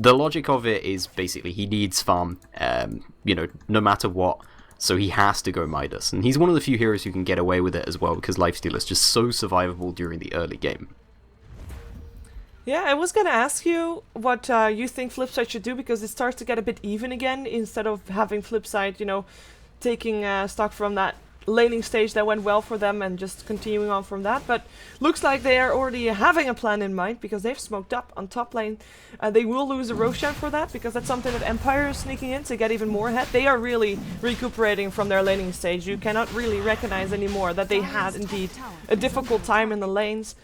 The logic of it is basically he needs farm, you know, no matter what. So he has to go Midas, and he's one of the few heroes who can get away with it as well because Lifestealer is just so survivable during the early game. Yeah, I was gonna ask you what you think Flipside should do, because it starts to get a bit even again instead of having Flipside, you know, taking stock from that laning stage that went well for them and just continuing on from that. But looks like they are already having a plan in mind because they've smoked up on top lane. They will lose a Roshan for that because that's something that Empire is sneaking in to get even more ahead. They are really recuperating from their laning stage. You cannot really recognize anymore that they had indeed a difficult time in the lanes.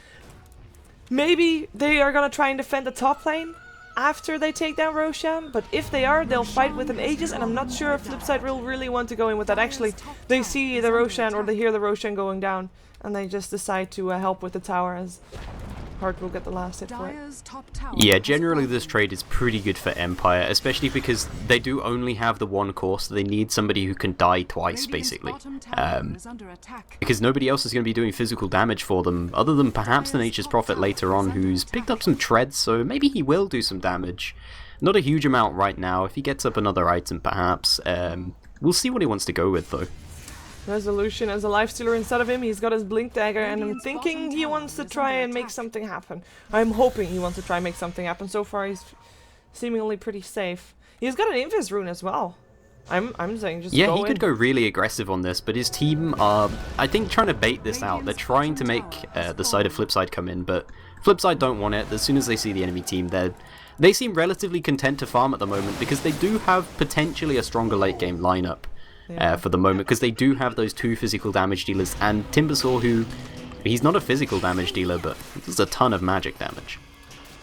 Maybe they are gonna try and defend the top lane after they take down Roshan, but if they are, they'll fight with an Aegis, and I'm not sure if Flipside will really want to go in with that. Actually, they see the Roshan, or they hear the Roshan going down, and they just decide to help with the tower, as Hart will get the last hit for it. Yeah, generally this trade is pretty good for Empire, especially because they do only have the one course. They need somebody who can die twice, basically. Because nobody else is going to be doing physical damage for them, other than perhaps the Nature's Prophet later on, who's picked up some treads, so maybe he will do some damage. Not a huge amount right now. If he gets up another item, perhaps. We'll see what he wants to go with, though. Resolution as a Lifestealer instead of him. He's got his Blink Dagger, and I'm thinking he wants to try and make something happen. I'm hoping he wants to try and make something happen. So far, he's seemingly pretty safe. He's got an Invis rune as well. I'm saying just yeah, go he could go really aggressive on this, but his team are, I think, trying to bait this out. They're trying to make the side of Flipside come in, but Flipside don't want it. As soon as they see the enemy team, they seem relatively content to farm at the moment because they do have potentially a stronger late game lineup. For the moment, because they do have those 2 physical damage dealers, and Timbersaw, who, he's not a physical damage dealer, but does a ton of magic damage.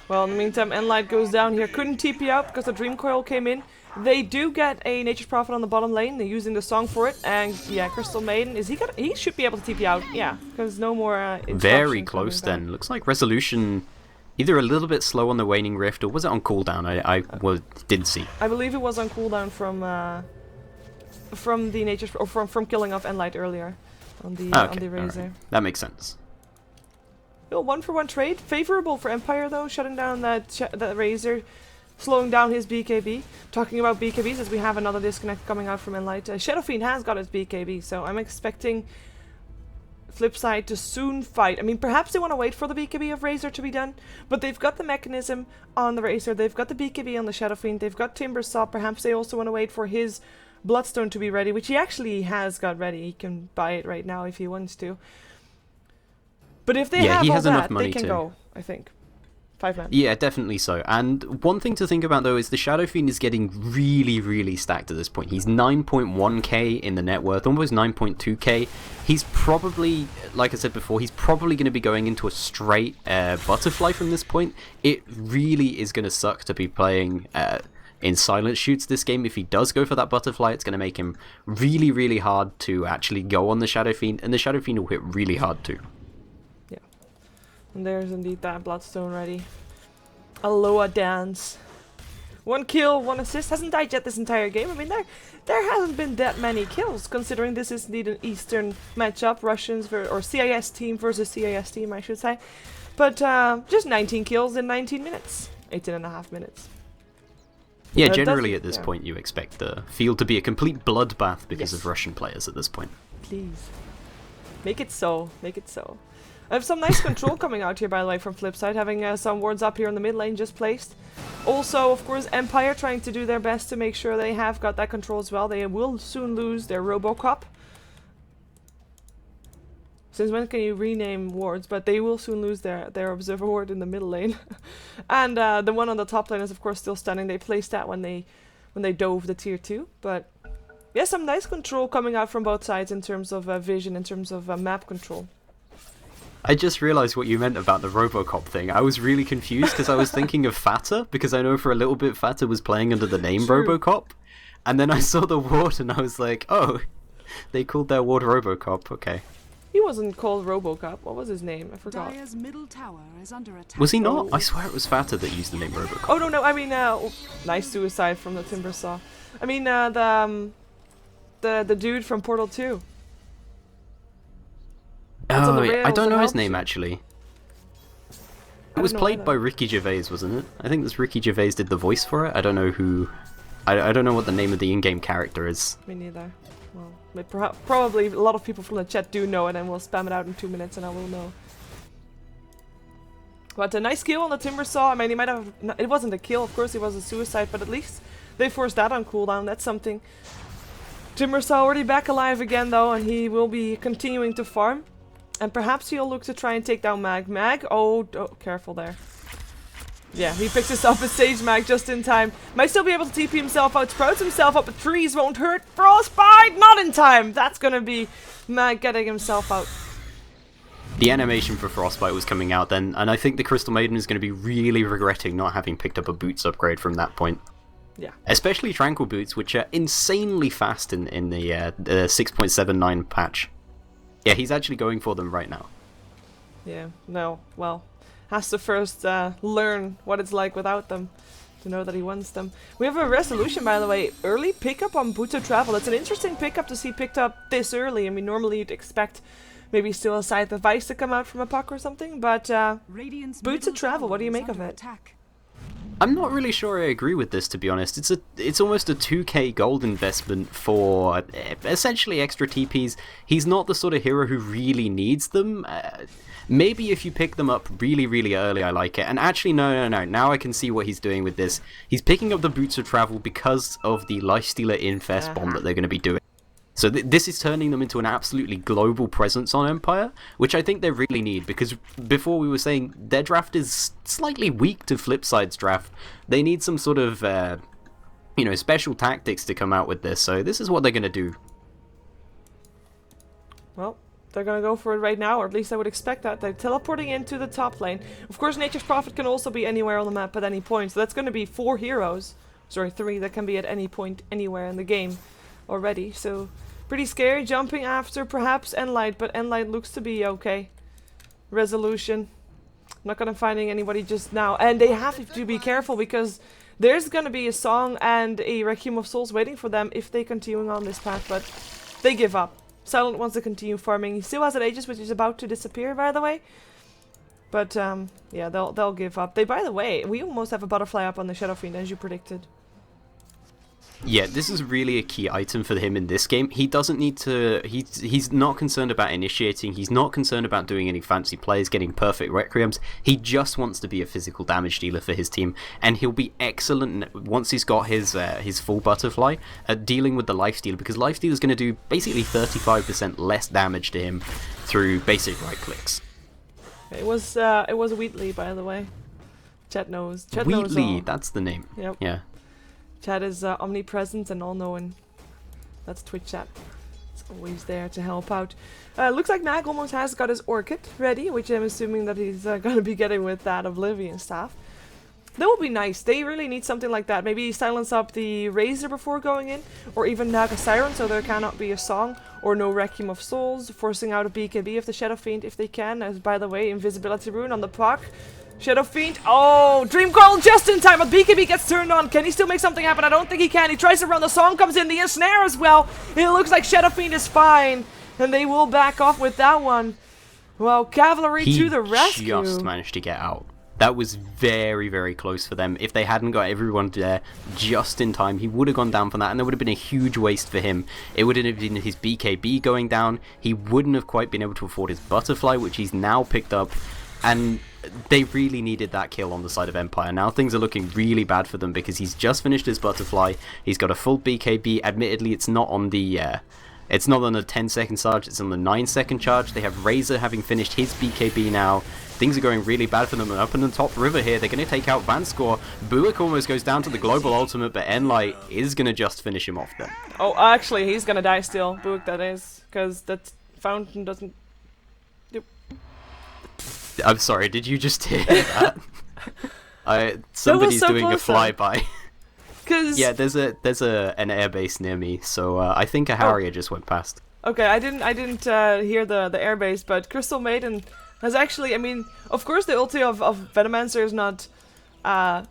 Well, in the meantime, Enlight goes down here. Couldn't TP out because the Dream Coil came in. They do get a Nature's Prophet on the bottom lane. They're using the song for it, and yeah, Crystal Maiden, he should be able to TP out, yeah, because no more Very close then. Looks like Resolution either a little bit slow on the Waning Rift, or was it on cooldown? I didn't see. I believe it was on cooldown from the Nature's, or from killing off Enlight earlier on the Razor. Right. That makes sense. Well, 1-for-1 trade, favorable for Empire though, shutting down that Razor, slowing down his BKB. Talking about BKBs, as we have another disconnect coming out from Enlight. Shadow Fiend has got his BKB, so I'm expecting Flipside to soon fight. I mean, perhaps they want to wait for the BKB of Razor to be done, but they've got the mechanism on the Razor, they've got the BKB on the Shadow Fiend, they've got Timbersaw. Perhaps they also want to wait for his Bloodstone to be ready, which he actually has got ready. He can buy it right now if he wants to. But if they have he all has enough that, money they can to. go, I think. 5 men. Yeah, definitely so. And one thing to think about, though, is the Shadow Fiend is getting really, really stacked at this point. He's 9.1k in the net worth, almost 9.2k. He's probably, like I said before, he's probably going to be going into a straight butterfly from this point. It really is going to suck to be playing in silent shoots this game. If he does go for that butterfly, it's going to make him really, really hard to actually go on the Shadow Fiend, and the Shadow Fiend will hit really hard too. And there's indeed that Bloodstone ready. Aloha dance. 1 kill, 1 assist. Hasn't died yet this entire game. I mean, there hasn't been that many kills, considering this is indeed an Eastern matchup. Russians or CIS team versus CIS team, I should say. But just 19 kills in 19 minutes. 18.5 minutes. Yeah, generally at this point you expect the field to be a complete bloodbath because Yes. of Russian players at this point. Please. Make it so. Make it so. I have some nice control coming out here, by the way, from Flipside, having some wards up here in the mid lane just placed. Also, of course, Empire trying to do their best to make sure they have got that control as well. They will soon lose their Robocop. Since when can you rename wards? But they will soon lose their Observer ward in the middle lane. And the one on the top lane is, of course, still standing. They placed that when they dove the tier 2. But yeah, some nice control coming out from both sides in terms of vision, in terms of map control. I just realised what you meant about the Robocop thing. I was really confused because I was thinking of Fatta, because I know for a little bit Fatta was playing under the name True. Robocop. And then I saw the ward and I was like, oh, they called their ward Robocop, okay. He wasn't called Robocop. What was his name? I forgot. Dire's middle tower is under attack. Was he not? I swear it was Fatta that used the name Robocop. Oh no, I mean, nice suicide from the Timber Saw. I mean, the dude from Portal 2. That's on the Oh, I rails don't know and his helps name you. actually. It don't was know played either. by Ricky Gervais, wasn't it? I think this Ricky Gervais did the voice for it. I don't know who. I don't know what the name of the in-game character is. Me neither. Well, probably a lot of people from the chat do know it, and we'll spam it out in 2 minutes, and I will know. But a nice kill on the Timber Saw. I mean, he might have. It wasn't a kill, of course. It was a suicide, but at least they forced that on cooldown. That's something. Timber Saw already back alive again, though, and he will be continuing to farm. And perhaps he'll look to try and take down Mag. Mag? Oh, careful there. Yeah, he picks us up as Sage Mag just in time. Might still be able to TP himself out, sprouts himself up, but trees won't hurt. Frostbite! Not in time! That's gonna be Mag getting himself out. The animation for Frostbite was coming out then, and I think the Crystal Maiden is going to be really regretting not having picked up a boots upgrade from that point. Yeah. Especially Tranquil boots, which are insanely fast in the 6.79 patch. Yeah, he's actually going for them right now. Yeah, no, well, has to first learn what it's like without them to know that he wants them. We have a resolution, by the way. Early pickup on Boots of Travel. It's an interesting pickup to see picked up this early. I mean, normally you'd expect maybe still a Scythe of Ice to come out from a puck or something, but Radiant's Boots of middle Travel, what do you tower make is of under it? attack. I'm not really sure I agree with this, to be honest. It's almost a 2k gold investment for essentially extra TPs. He's not the sort of hero who really needs them. Maybe if you pick them up really, really early, I like it. And actually, no. Now I can see what he's doing with this. He's picking up the Boots of Travel because of the Lifestealer Infest bomb that they're going to be doing. So this is turning them into an absolutely global presence on Empire, which I think they really need, because before we were saying their draft is slightly weak to Flipside's draft. They need some sort of, special tactics to come out with this, so this is what they're going to do. Well, they're gonna go for it right now, or at least I would expect that. They're teleporting into the top lane. Of course, Nature's Prophet can also be anywhere on the map at any point, so that's gonna be 4 heroes. Sorry, 3 that can be at any point anywhere in the game already, so pretty scary. Jumping after perhaps Enlight, but Enlight looks to be okay. Resolution. Not gonna finding anybody just now, and they have to be careful because there's gonna be a song and a Requiem of Souls waiting for them if they continue on this path, but they give up. Silent wants to continue farming. He still has an Aegis, which is about to disappear, by the way. But yeah, they'll give up. By the way, we almost have a butterfly up on the Shadow Fiend, as you predicted. Yeah, this is really a key item for him in this game. He doesn't need to... He's not concerned about initiating. He's not concerned about doing any fancy plays, getting perfect Requiems. He just wants to be a physical damage dealer for his team. And he'll be excellent once he's got his full butterfly at dealing with the lifesteal, because lifesteal is going to do basically 35% less damage to him through basic right clicks. It was Wheatley, by the way. Chat knows. Chat knows Wheatley, all. that's the name. Yep. Yeah. Chat is omnipresent and all-knowing. That's Twitch chat. It's always there to help out. Looks like Mag almost has got his Orchid ready, which I'm assuming that he's going to be getting with that Oblivion staff. That would be nice. They really need something like that. Maybe silence up the Razor before going in, or even Naga Siren so there cannot be a song, or no Requiem of Souls, forcing out a BKB of the Shadow Fiend if they can. As by the way, Invisibility Rune on the Puck. Shadow Fiend. Oh, Dream Coil just in time, but BKB gets turned on. Can he still make something happen? I don't think he can. He tries to run. The song comes in. The ensnare as well. It looks like Shadow Fiend is fine, and they will back off with that one. Well, Cavalry to the rescue. He just managed to get out. That was very, very close for them. If they hadn't got everyone there just in time, he would have gone down from that, and there would have been a huge waste for him. It would have been his BKB going down. He wouldn't have quite been able to afford his Butterfly, which he's now picked up. And they really needed that kill on the side of Empire. Now things are looking really bad for them because he's just finished his Butterfly. He's got a full BKB. Admittedly, it's not on the 10-second charge. It's on the 9-second charge. They have Razor having finished his BKB now. Things are going really bad for them. And up in the top river here, they're going to take out Vanscore. Buick almost goes down to the global ultimate, but Enlight is going to just finish him off then. Oh, actually, he's going to die still. Buick, that is. Because that fountain doesn't... I'm sorry, did you just hear that? Somebody's doing a flyby. Yeah, there's an airbase near me, so I think a Harrier just went past. Okay, I didn't hear the airbase, but Crystal Maiden has actually, I mean, of course the ulti of Venomancer is not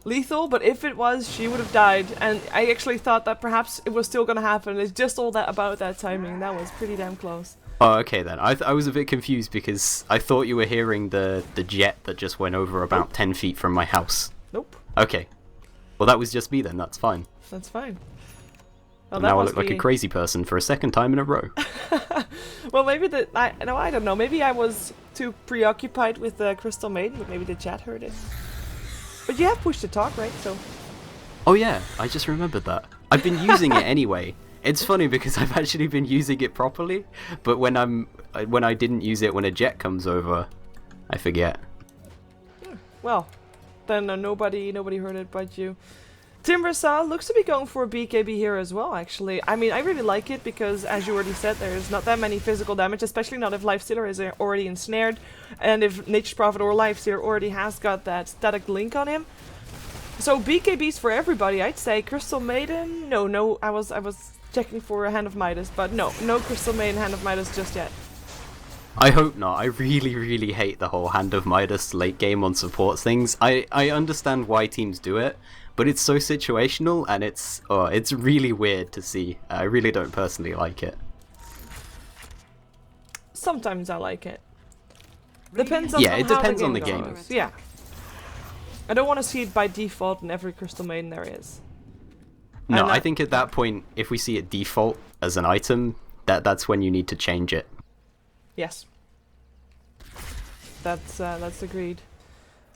lethal, but if it was, she would have died, and I actually thought that perhaps it was still gonna happen. It's just all that about that timing. That was pretty damn close. Oh, okay then. I was a bit confused because I thought you were hearing the jet that just went over about 10 feet from my house. Nope. Okay. Well, that was just me then. That's fine. That's fine. Well, now I look like a crazy person for a second time in a row. Well, maybe I don't know. Maybe I was too preoccupied with the Crystal Maiden, but maybe the chat heard it. But you have push to talk, right? So. Oh yeah, I just remembered that. I've been using it anyway. It's funny because I've actually been using it properly, but when I didn't use it when a jet comes over, I forget. Well, then nobody heard it but you. Timbersaw looks to be going for a BKB here as well, actually. I mean, I really like it because, as you already said, there's not that many physical damage, especially not if Lifestealer is already ensnared, and if Nature's Prophet or Lifestealer already has got that static link on him. So BKBs for everybody, I'd say. Crystal Maiden, no, I was checking for a Hand of Midas, but no Crystal Maiden Hand of Midas just yet. I hope not. I really, really hate the whole Hand of Midas late game on support things. I understand why teams do it, but it's so situational and it's really weird to see. I really don't personally like it. Sometimes I like it. Depends on it depends on the game. Goes. Yeah. I don't want to see it by default in every Crystal Maiden there is. No, I think at that point, if we see it default as an item, that's when you need to change it. Yes. That's agreed.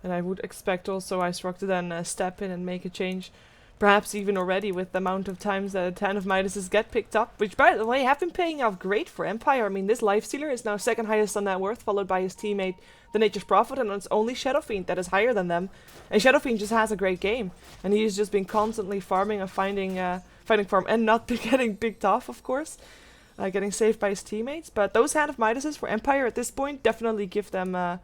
And I would expect also Ice-Rock to then step in and make a change. Perhaps even already with the amount of times that Hand of Midas get picked up, which by the way have been paying off great for Empire. I mean, this Lifestealer is now second highest on net worth, followed by his teammate, the Nature's Prophet, and it's only Shadow Fiend that is higher than them. And Shadow Fiend just has a great game, and he's just been constantly farming and finding farm and not getting picked off, of course, getting saved by his teammates. But those Hand of Midases for Empire at this point definitely give them.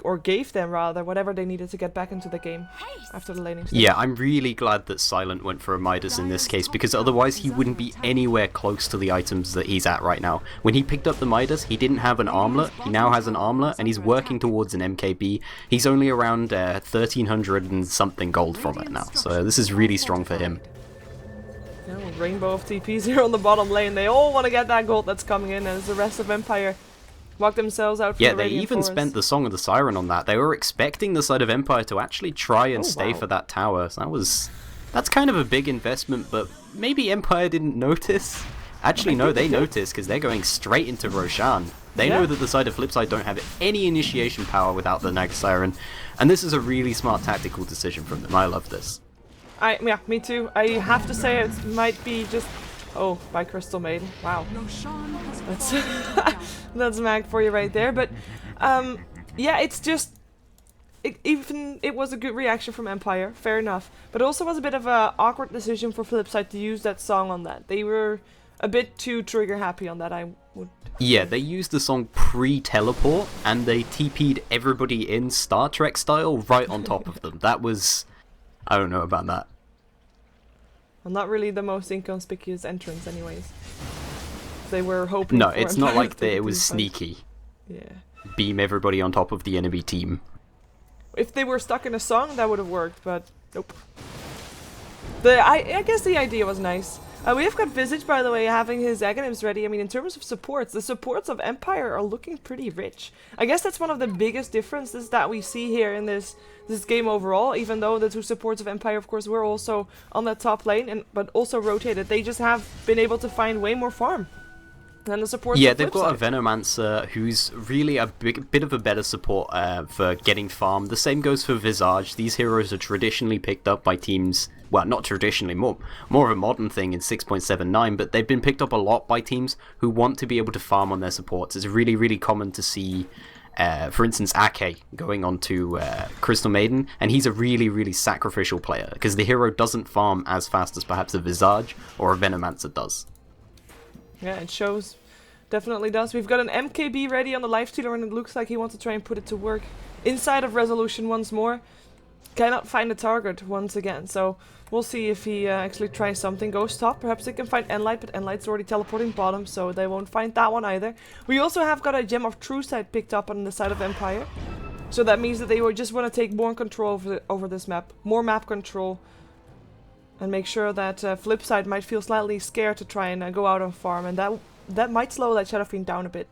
Or gave them, rather, whatever they needed to get back into the game after the laning stage. Yeah, I'm really glad that Silent went for a Midas in this case, because otherwise he wouldn't be anywhere close to the items that he's at right now. When he picked up the Midas, he didn't have an armlet, he now has an armlet, and he's working towards an MKB. He's only around 1,300 and something gold from it now, so this is really strong for him. Yeah, rainbow of TPs here on the bottom lane. They all want to get that gold that's coming in, as the rest of Empire walk themselves out. Yeah, they even spent the Song of the Siren on that. They were expecting the side of Empire to actually try and stay for that tower. So That's kind of a big investment, but maybe Empire didn't notice. Actually, no, they noticed because they're going straight into Roshan. They know that the side of Flipside don't have any initiation power without the Nag Siren, and this is a really smart tactical decision from them. I love this. Yeah, me too. I have to say it might be just... Oh, by Crystal Maiden. Wow. Roshan has That's fallen down. that's mag for you right there. But yeah, it's just it was a good reaction from Empire, fair enough. But also was a bit of a awkward decision for Flipside to use that song on that. They were a bit too trigger happy on that. I would. Yeah, they used the song pre-teleport, and they TP'd everybody in Star Trek style right on top of them. That was... I don't know about that. Well, not really the most inconspicuous entrance anyways. They were hoping No, for it's not Empire like to it was be sneaky. Yeah. Beam everybody on top of the enemy team. If they were stuck in a song, that would have worked, but nope. I guess the idea was nice. We have got Visage, by the way, having his Aghanims ready. I mean, in terms of supports, the supports of Empire are looking pretty rich. I guess that's one of the biggest differences that we see here in this game overall, even though the two supports of Empire, of course, were also on that top lane, but also rotated. They just have been able to find way more farm than the supports. Yeah, they've got a Venomancer who's really a bit of a better support for getting farm. The same goes for Visage. These heroes are traditionally picked up by teams... Well, not traditionally, more of a modern thing in 6.79, but they've been picked up a lot by teams who want to be able to farm on their supports. It's really, really common to see, for instance, Ake going on to Crystal Maiden, and he's a really, really sacrificial player, because the hero doesn't farm as fast as perhaps a Visage or a Venomancer does. Yeah, it shows. Definitely does. We've got an MKB ready on the Lifestealer, and it looks like he wants to try and put it to work inside of Resolution once more. Cannot find a target once again, so we'll see if he actually tries something. Goes top, perhaps they can find Enlight, but Enlight's already teleporting bottom, so they won't find that one either. We also have got a Gem of True Sight picked up on the side of Empire, so that means that they will just want to take more control over this map, more map control, and make sure that Flipside might feel slightly scared to try and go out on farm, and that might slow that Shadow Fiend down a bit.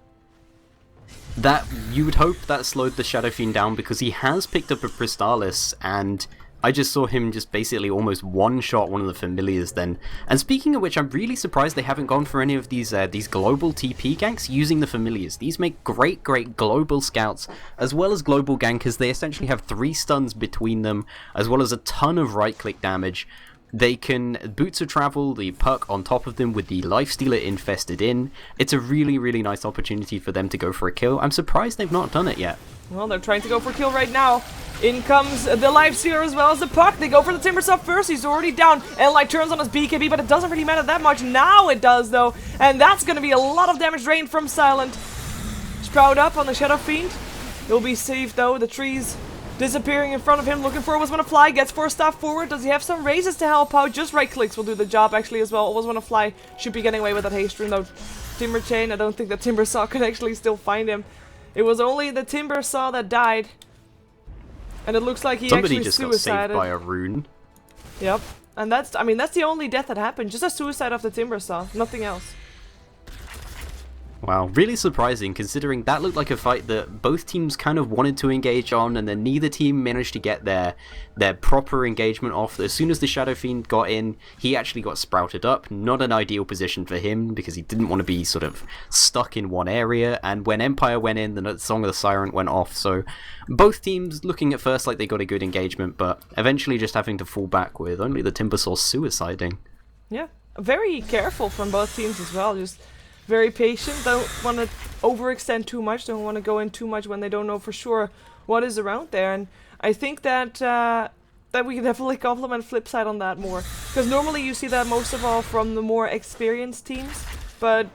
That you would hope that slowed the Shadow Fiend down, because he has picked up a Crystallis, and I just saw him just basically almost one-shot one of the familiars then. And speaking of which, I'm really surprised they haven't gone for any of these global TP ganks using the familiars. These make great global scouts as well as global gankers. They essentially have 3 stuns between them, as well as a ton of right-click damage. They can Boots of Travel, the perk on top of them with the Lifestealer infested in. It's a really, really nice opportunity for them to go for a kill. I'm surprised they've not done it yet. Well, they're trying to go for a kill right now. In comes the Lifestealer as well as the puck. They go for the Timbersaw first. He's already down. And like turns on his BKB, but it doesn't really matter that much. Now it does, though. And that's going to be a lot of damage drained from Silent. Sprout up on the Shadow Fiend. He'll be safe, though. The trees disappearing in front of him, looking for Always Wanna Fly, gets 4 staff forward. Does he have some raises to help out? Just right clicks will do the job actually as well. Always Wanna Fly should be getting away with that haste rune though. Timber Chain, I don't think the Timbersaw can actually still find him. It was only the Timbersaw that died. And it looks like he Somebody actually just suicided. got saved by a rune. Yep. And that's the only death that happened. Just a suicide of the Timbersaw. Nothing else. Wow, really surprising considering that looked like a fight that both teams kind of wanted to engage on, and then neither team managed to get their proper engagement off. As soon as the Shadow Fiend got in, he actually got sprouted up. Not an ideal position for him because he didn't want to be sort of stuck in one area, and when Empire went in, the Song of the Siren went off, so both teams looking at first like they got a good engagement, but eventually just having to fall back with only the Timbersaw suiciding. Yeah, very careful from both teams as well, just very patient, don't want to overextend too much, don't want to go in too much when they don't know for sure what is around there. And I think that that we can definitely compliment Flipside on that more, because normally you see that most of all from the more experienced teams, but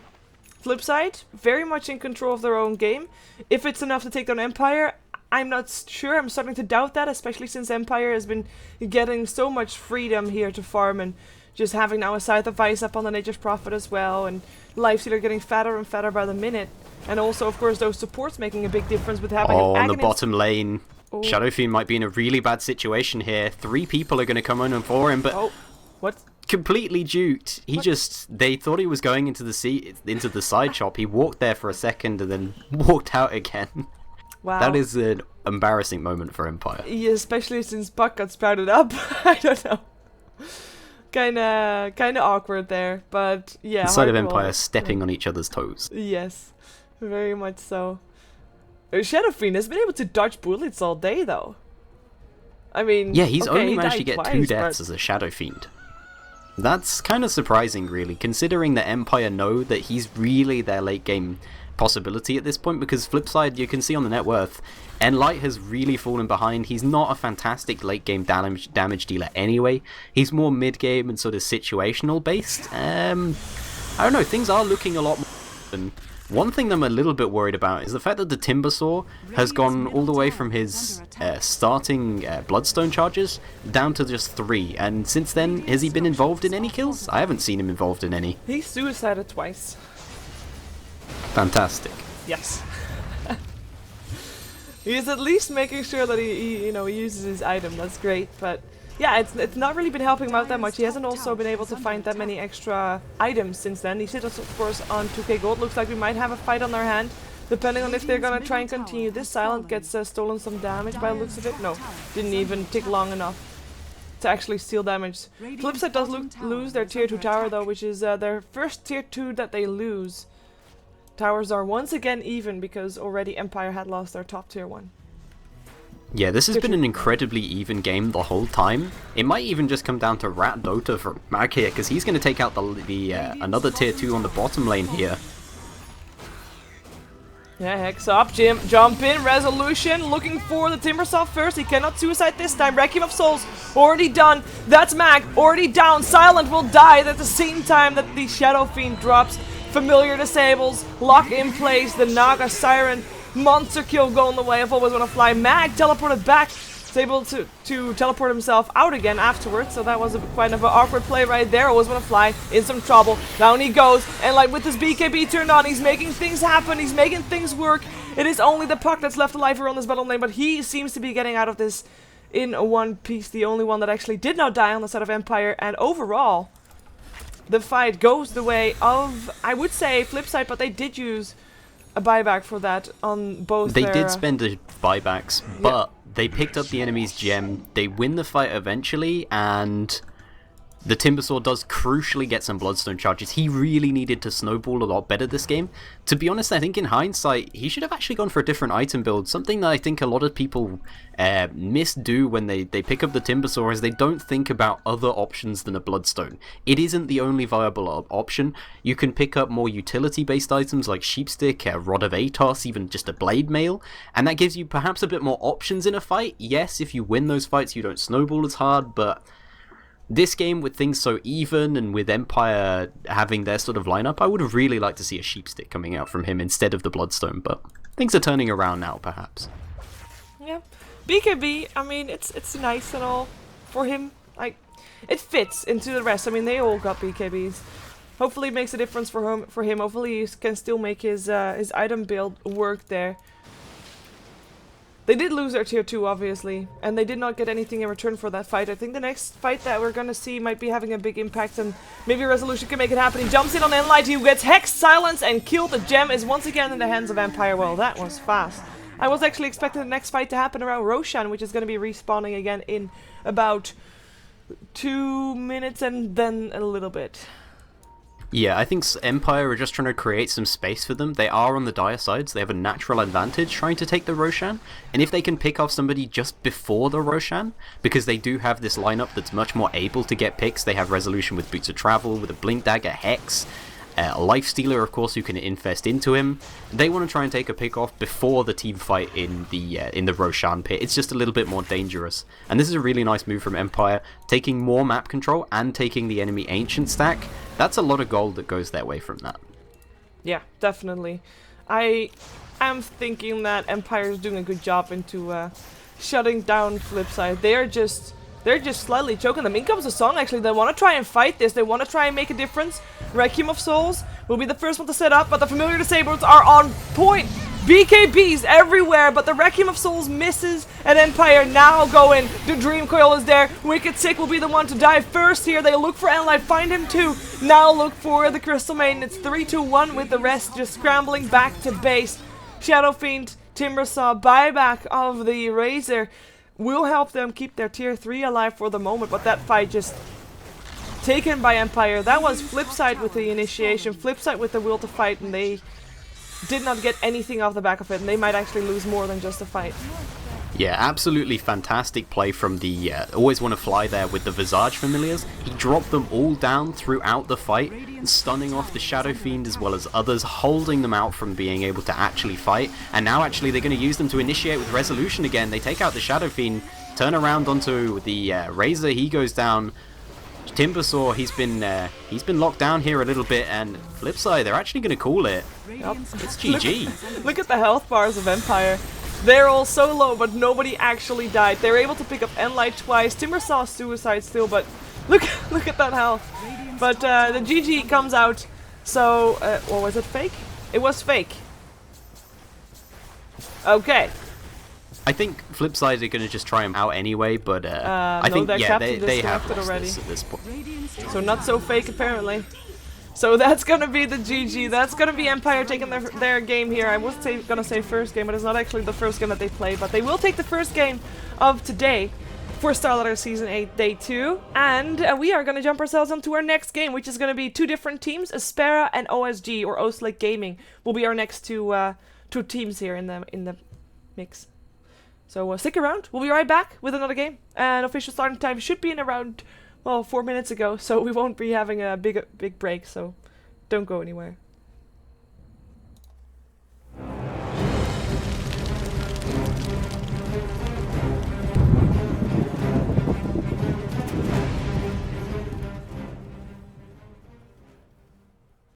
Flipside very much in control of their own game. If it's enough to take down Empire, I'm not sure. I'm starting to doubt that, especially since Empire has been getting so much freedom here to farm, and just having now a Scythe of Ice up on the Nature's Prophet as well, and Lifestealer getting fatter and fatter by the minute. And also, of course, those supports making a big difference with having on an the bottom lane. Oh. Shadow Fiend might be in a really bad situation here. 3 people are going to come in for him, but oh, what? Completely duped. He they thought he was going into the side shop. He walked there for a second and then walked out again. Wow. That is an embarrassing moment for Empire. Yeah, especially since Buck got sprouted up. I don't know. kinda awkward there, but yeah. The side of hardcore. Empire stepping on each other's toes. Yes, very much so. Shadow Fiend has been able to dodge bullets all day, though. I mean, Yeah, he's okay, only he managed to died get twice, 2 deaths but as a Shadow Fiend. That's kind of surprising, really, considering that Empire know that he's really their late game possibility at this point, because flip side, you can see on the net worth, Enlight has really fallen behind. He's not a fantastic late game damage dealer anyway. He's more mid game and sort of situational based. I don't know, things are looking a lot more open. One thing that I'm a little bit worried about is the fact that the Timbersaw has gone all the way from his starting Bloodstone charges down to just 3, and since then, has he been involved in any kills? I haven't seen him involved in any. he suicided twice. Fantastic. Yes. He's at least making sure that he uses his item. That's great, but yeah, it's not really been helping him out that much. He hasn't also been able to find that many extra items since then. He sits, of course, on 2k gold. Looks like we might have a fight on their hand, depending on if they're gonna try and continue. This Silent gets stolen some damage by the looks of it. No, didn't even take long enough to actually steal damage. Flipside does lose their tier 2 tower though, which is their first tier 2 that they lose. Towers are once again even because already Empire had lost their top tier 1. Yeah, this has been an incredibly even game the whole time. It might even just come down to Rat Dota from Mag here, because he's going to take out the another tier 2 on the bottom lane here. Yeah, Hex up, jump in, Resolution, looking for the Timbersaw first. He cannot suicide this time. Requiem of Souls, already done. That's Mag, already down. Silent will die at the same time that the Shadow Fiend drops. Familiar disables, lock in place, the Naga Siren, monster kill going the way of Always Wanna Fly. Mag teleported back, is able to teleport himself out again afterwards, so that was quite of an awkward play right there. Always Wanna Fly in some trouble. Down he goes, and like with his BKB turned on, he's making things happen, he's making things work. It is only the Puck that's left alive here on this battle lane, but he seems to be getting out of this in one piece, the only one that actually did not die on the side of Empire, and overall, the fight goes the way of, I would say, Flipside, but they did use a buyback for that on both They did spend the buybacks, but they picked up the enemy's gem, they win the fight eventually, and the Timbersaw does crucially get some Bloodstone charges. He really needed to snowball a lot better this game. To be honest, I think in hindsight, he should have actually gone for a different item build. Something that I think a lot of people misdo when they pick up the Timbersaw is they don't think about other options than a Bloodstone. It isn't the only viable option. You can pick up more utility-based items like Sheepstick, Rod of Atos, even just a Blade Mail, and that gives you perhaps a bit more options in a fight. Yes, if you win those fights, you don't snowball as hard, but this game, with things so even, and with Empire having their sort of lineup, I would have really liked to see a Sheepstick coming out from him instead of the Bloodstone, but things are turning around now, perhaps. Yeah. BKB, I mean, it's nice and all for him. Like, it fits into the rest. I mean, they all got BKBs. Hopefully it makes a difference for him. Hopefully he can still make his item build work there. They did lose their tier 2, obviously, and they did not get anything in return for that fight. I think the next fight that we're gonna see might be having a big impact, and maybe Resolution can make it happen. He jumps in on Enlight, he gets Hex, Silence, and killed. The gem is once again in the hands of Empire. Well, that was fast. I was actually expecting the next fight to happen around Roshan, which is gonna be respawning again in about 2 minutes and then a little bit. Yeah, I think Empire are just trying to create some space for them. They are on the dire sides, they have a natural advantage trying to take the Roshan, and if they can pick off somebody just before the Roshan, because they do have this lineup that's much more able to get picks, they have Resolution with Boots of Travel, with a Blink Dagger, Hex, a Lifestealer, of course, who can infest into him. They want to try and take a pick off before the team fight in the Roshan pit. It's just a little bit more dangerous. And this is a really nice move from Empire, taking more map control and taking the enemy Ancient stack. That's a lot of gold that goes their way from that. Yeah, definitely. I am thinking that Empire is doing a good job into shutting down Flipside. They're just slightly choking them. In comes a song, actually. They want to try and fight this. They want to try and make a difference. Requiem of Souls will be the first one to set up, but the Familiar Disablers are on point. BKBs everywhere, but the Requiem of Souls misses, and Empire now going. The Dream Coil is there. Wicked Sick will be the one to die first here. They look for Enlight, find him too. Now look for the Crystal Maiden. It's 3-2-1 with the rest just scrambling back to base. Shadow Fiend, Timbersaw, buyback of the Razor will help them keep their tier 3 alive for the moment, but that fight just taken by Empire. That was Flipside with the initiation, Flipside with the will to fight, and they did not get anything off the back of it, and they might actually lose more than just a fight. Yeah, absolutely fantastic play from the Always Want to Fly there with the Visage Familiars. He dropped them all down throughout the fight, stunning off the Shadow Fiend as well as others, holding them out from being able to actually fight. And now actually they're going to use them to initiate with Resolution again. They take out the Shadow Fiend, turn around onto the Razor, he goes down. Timbersaw, he's been locked down here a little bit, and Flipside, they're actually going to call it. Yep. It's GG. Look at the health bars of Empire. They're all so low, but nobody actually died. They were able to pick up Enlight twice. Timbersaw suicide still, but look at that health. But the GG comes out. So, what was it, fake? It was fake. Okay. I think Flipside are going to just try him out anyway, but I no, think their yeah, captain they have disconnected lost already. this at this point. So not so fake apparently. So that's gonna be the GG. That's gonna be Empire taking their game here. I was gonna say first game, but it's not actually the first game that they played. But they will take the first game of today for StarLadder Season 8 Day 2. And we are gonna jump ourselves onto our next game, which is gonna be two different teams. Aspera and OSG, or Oslick Gaming, will be our next two teams here in the mix. So stick around. We'll be right back with another game. And official starting time should be in around, well, 4 minutes ago. So we won't be having a big break. So don't go anywhere.